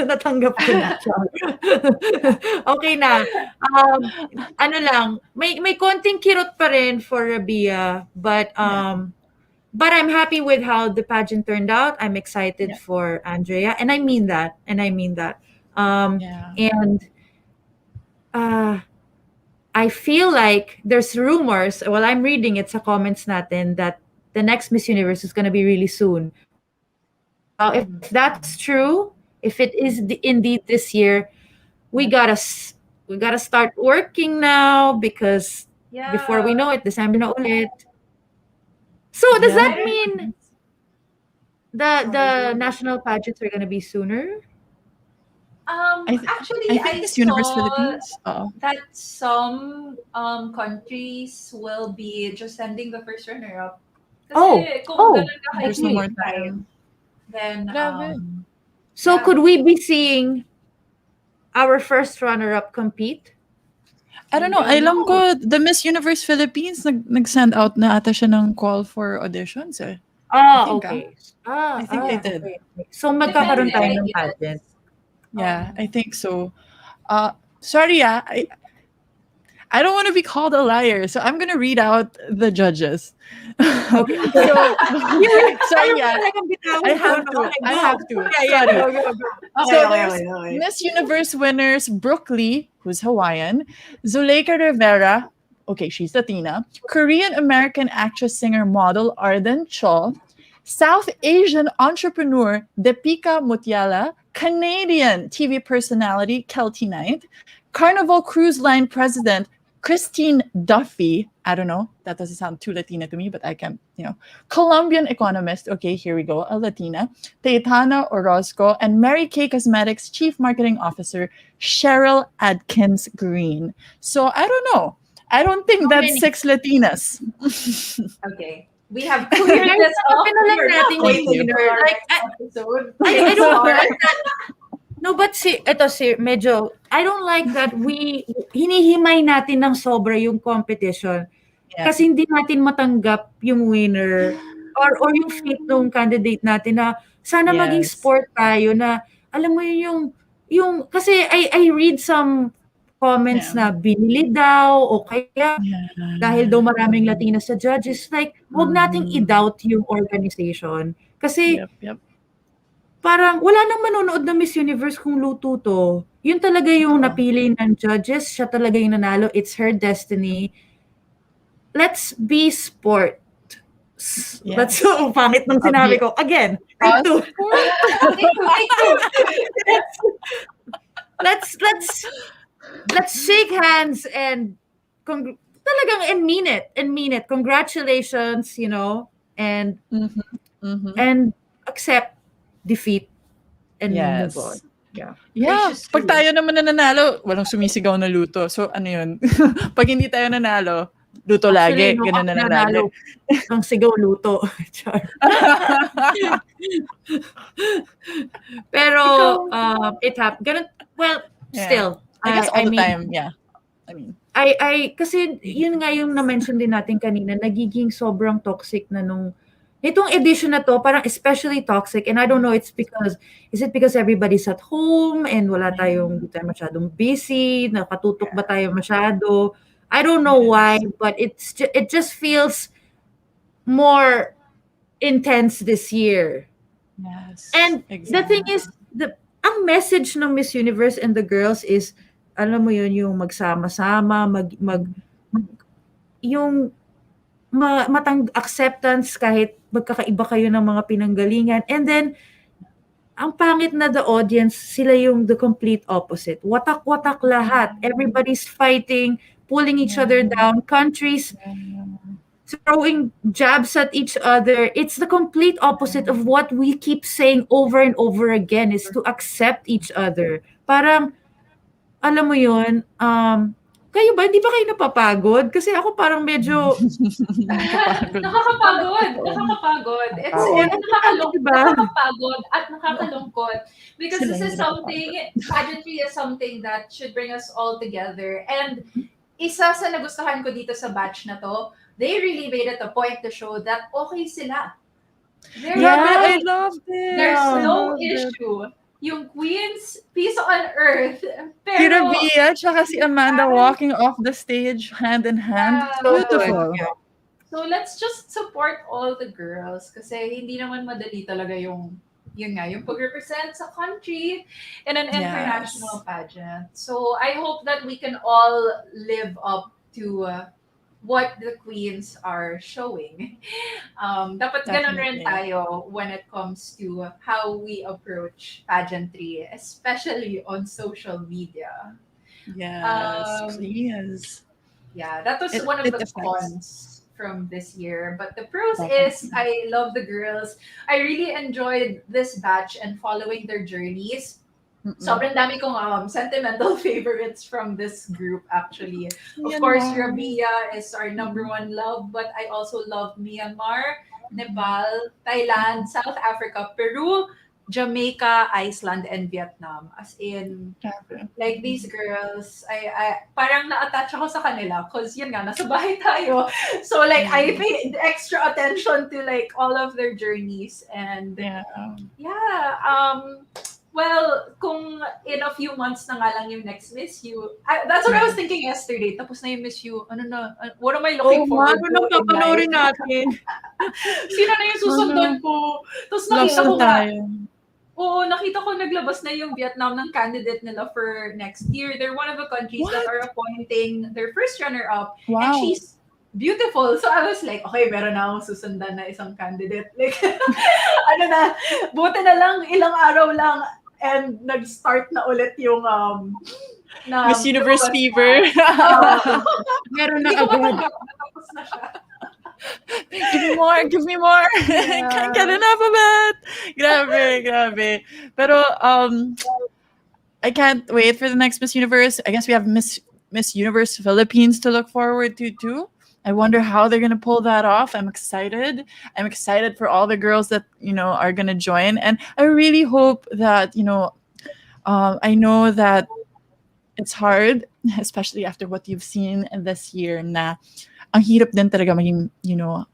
Natanggap ko na. Okay na. Ano lang, may konting kirot pa rin for Rabia, but I'm happy with how the pageant turned out. I'm excited for Andrea, and I mean that. Yeah. And I feel like there's rumors, well, I'm reading it sa comments natin, that the next Miss Universe is going to be really soon. Now, if that's true, if it is indeed this year, we gotta start working now, because before we know it, December na ulit. So does that mean the national pageants are gonna be sooner? Actually, I think I Miss Universe saw Philippines. that some countries will be just sending the first runner-up. Kasi kung ganun ka There's no more high, time. then So yeah. could we be seeing our first runner-up compete I don't know. Alam ko, the Miss Universe Philippines, nag-send out na ata siya ng call for auditions eh. I think, Okay. I think they did. Okay. So, magkakaroon Depende, tayo I ng guess. pageant. Yeah, I think so. Sorry, I don't want to be called a liar, so I'm gonna read out the judges. Okay. So, sorry, Ayaw yeah, talagang bitawan I ko, have no? to. Okay, I go. have to. Yeah, Sorry. go. So there's Miss Universe winners Brooke Lee, who's Hawaiian, Zuleika Rivera, okay, she's Latina, Korean American actress, singer, model Arden Cho, South Asian entrepreneur Deepika Mutyala, Canadian TV personality Kelty Knight, Carnival Cruise Line president Christine Duffy. I don't know. That doesn't sound too Latina to me, but I can, Colombian economist. Okay, here we go. A Latina. Teitana Orozco, and Mary Kay Cosmetics Chief Marketing Officer Cheryl Adkins Green. So I don't know. I don't think How that's many? 6 Latinas. Okay. We have cleared this up. Ano lang We're not natin going yung to winner. our Like, next episode. I don't like that. No, but medyo, I don't like that hinihimay natin ng sobra yung competition. Yeah. Kasi hindi natin matanggap yung winner or yung fate ng candidate natin na sana maging Yes. sport tayo na, alam mo yung kasi I read some comments Yeah. na binili daw o kaya Yeah. dahil daw maraming Latina sa judges, like, wag nating i-doubt yung organization. Kasi, Yep. parang, wala nang manonood ng Miss Universe kung luto to. Yun talaga yung napili ng judges. Siya talaga yung nanalo. It's her destiny. Let's be sport. Yes. That's so pangit nung sinabi ko. Again, take two. Let's shake hands and talagang and mean it. Congratulations, and and accept defeat and move on. Yeah. Gracious Pag truth. tayo naman nanalo, walang sumisigaw na luto. So ano yun? Pag hindi tayo nanalo, luto lagi. Actually, Ganun na lang lagi. Ang sigaw luto. Char. Pero it happened. Ganun, well, Yeah. still. I guess all the mean, time, yeah. I mean, kasi yun nga yung na-mention din natin kanina, nagiging sobrang toxic na itong edition na to, parang especially toxic, and I don't know, is it because everybody's at home and hindi tayo masyadong busy, nakatutok ba tayo masyado? I don't know why, but it just feels more intense this year. yes. And the thing is, ang message ng Miss Universe and the girls is, alam mo yun, yung magsama-sama, yung acceptance kahit magkakaiba kayo ng mga pinanggalingan. And then, ang pangit na the audience, sila yung the complete opposite. Watak-watak lahat. Everybody's fighting, pulling each other down. Countries throwing jabs at each other. It's the complete opposite of what we keep saying over and over again, is to accept each other. Parang, alam mo yun, kayo ba, hindi ba kayo napapagod? Kasi ako parang medyo... Nakakapagod. It's nakakapagod at nakakalungkot. Because this is pageantry is something that should bring us all together. And isa sa nagustuhan ko dito sa batch na to, they really made it a point to show that okay sila. I loved it. There's no issue. Yung Queens, peace on earth. Kira Via, tsaka si Amanda walking off the stage hand in hand. Beautiful. Yeah. So let's just support all the girls kasi hindi naman madali talaga yung pag-represent sa country in an international pageant. So I hope that we can all live up to what the queens are showing. Dapat ganun rin tayo when it comes to how we approach pageantry, especially on social media. Yes, please. Yeah, that was one of the cons from this year. But the pros is I love the girls. I really enjoyed this batch and following their journeys. Sobrang dami kong sentimental favorites from this group actually. Of course, Rabia is our number one love, but I also love Myanmar, Nepal, Thailand, South Africa, Peru, Jamaica, Iceland, and Vietnam. As in, like these girls, I parang na-attach ako sa kanila because yun nga, nasa bahay tayo. So like I paid extra attention to like all of their journeys and well, kung in a few months na nga lang yung next Miss You, that's what I was thinking yesterday. Tapos na yung Miss You, ano na, what am I looking forward to Ano in life? papanoorin natin? Sino na yung susundan ko? Tapos nakita ko nga, nakita ko naglabas na yung Vietnam ng candidate nila for next year. They're one of the countries that are appointing their first runner-up. And she's beautiful. So I was like, okay, meron na akong susundan na isang candidate. Like, ano na, buti na lang, ilang araw lang, and nag-start na ulit yung na Miss Universe fever. Meron na agad. Tapos na siya. Give me more. Can't get enough of it. Grabe. Pero I can't wait for the next Miss Universe. I guess we have Miss Universe Philippines to look forward to too. I wonder how they're gonna pull that off. I'm excited. I'm excited for all the girls that are gonna join, and I really hope that I know that it's hard, especially after what you've seen this year. Na ang hirap din talaga maging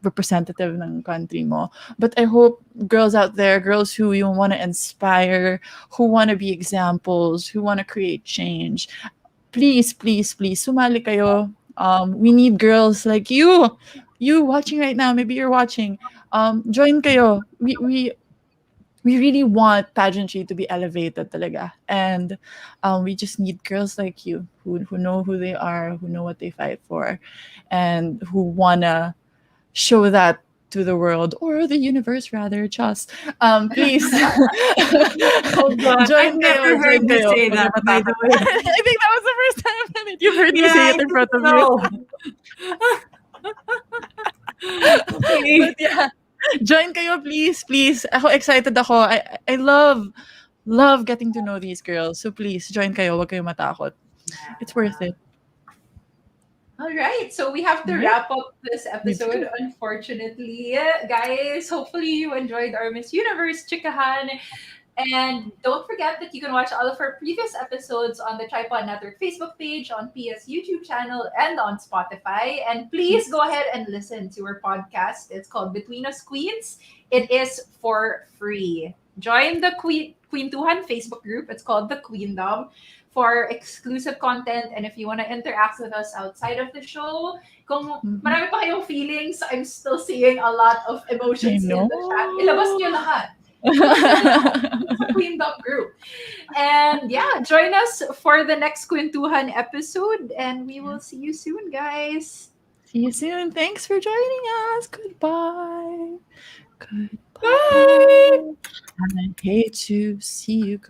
representative ng country mo. But I hope girls out there, girls who want to inspire, who want to be examples, who want to create change, please, sumali kayo. We need girls like you watching right now. Maybe you're watching. Join kayo. We really want pageantry to be elevated talaga. And we just need girls like you who know who they are, who know what they fight for, and who wanna show that to the world or the universe rather. Just please I've never heard you say that, by the way. I think that was the first time that you've heard me say it in front of you. Okay. But yeah, join kayo, please. Ako excited ako. I love getting to know these girls. So please join kayo. Wag kayo matakot. It's worth it. All right, so we have to wrap up this episode, unfortunately. Guys, hopefully you enjoyed our Miss Universe Chikahan. And don't forget that you can watch all of our previous episodes on the Tripod Network Facebook page, on PS YouTube channel, and on Spotify. And please go ahead and listen to our podcast. It's called Between Us Queens. It is for free. Join the Queentuhan Facebook group. It's called the Queendom, for exclusive content. And if you want to interact with us outside of the show, kung marami pa kayong feelings, I'm still seeing a lot of emotions in the chat. Ilabas niyo lahat. Queendom group. And yeah, join us for the next Queentuhan episode, and we will see you soon, guys. See you soon. Thanks for joining us. Goodbye. Bye. I hate to see you go.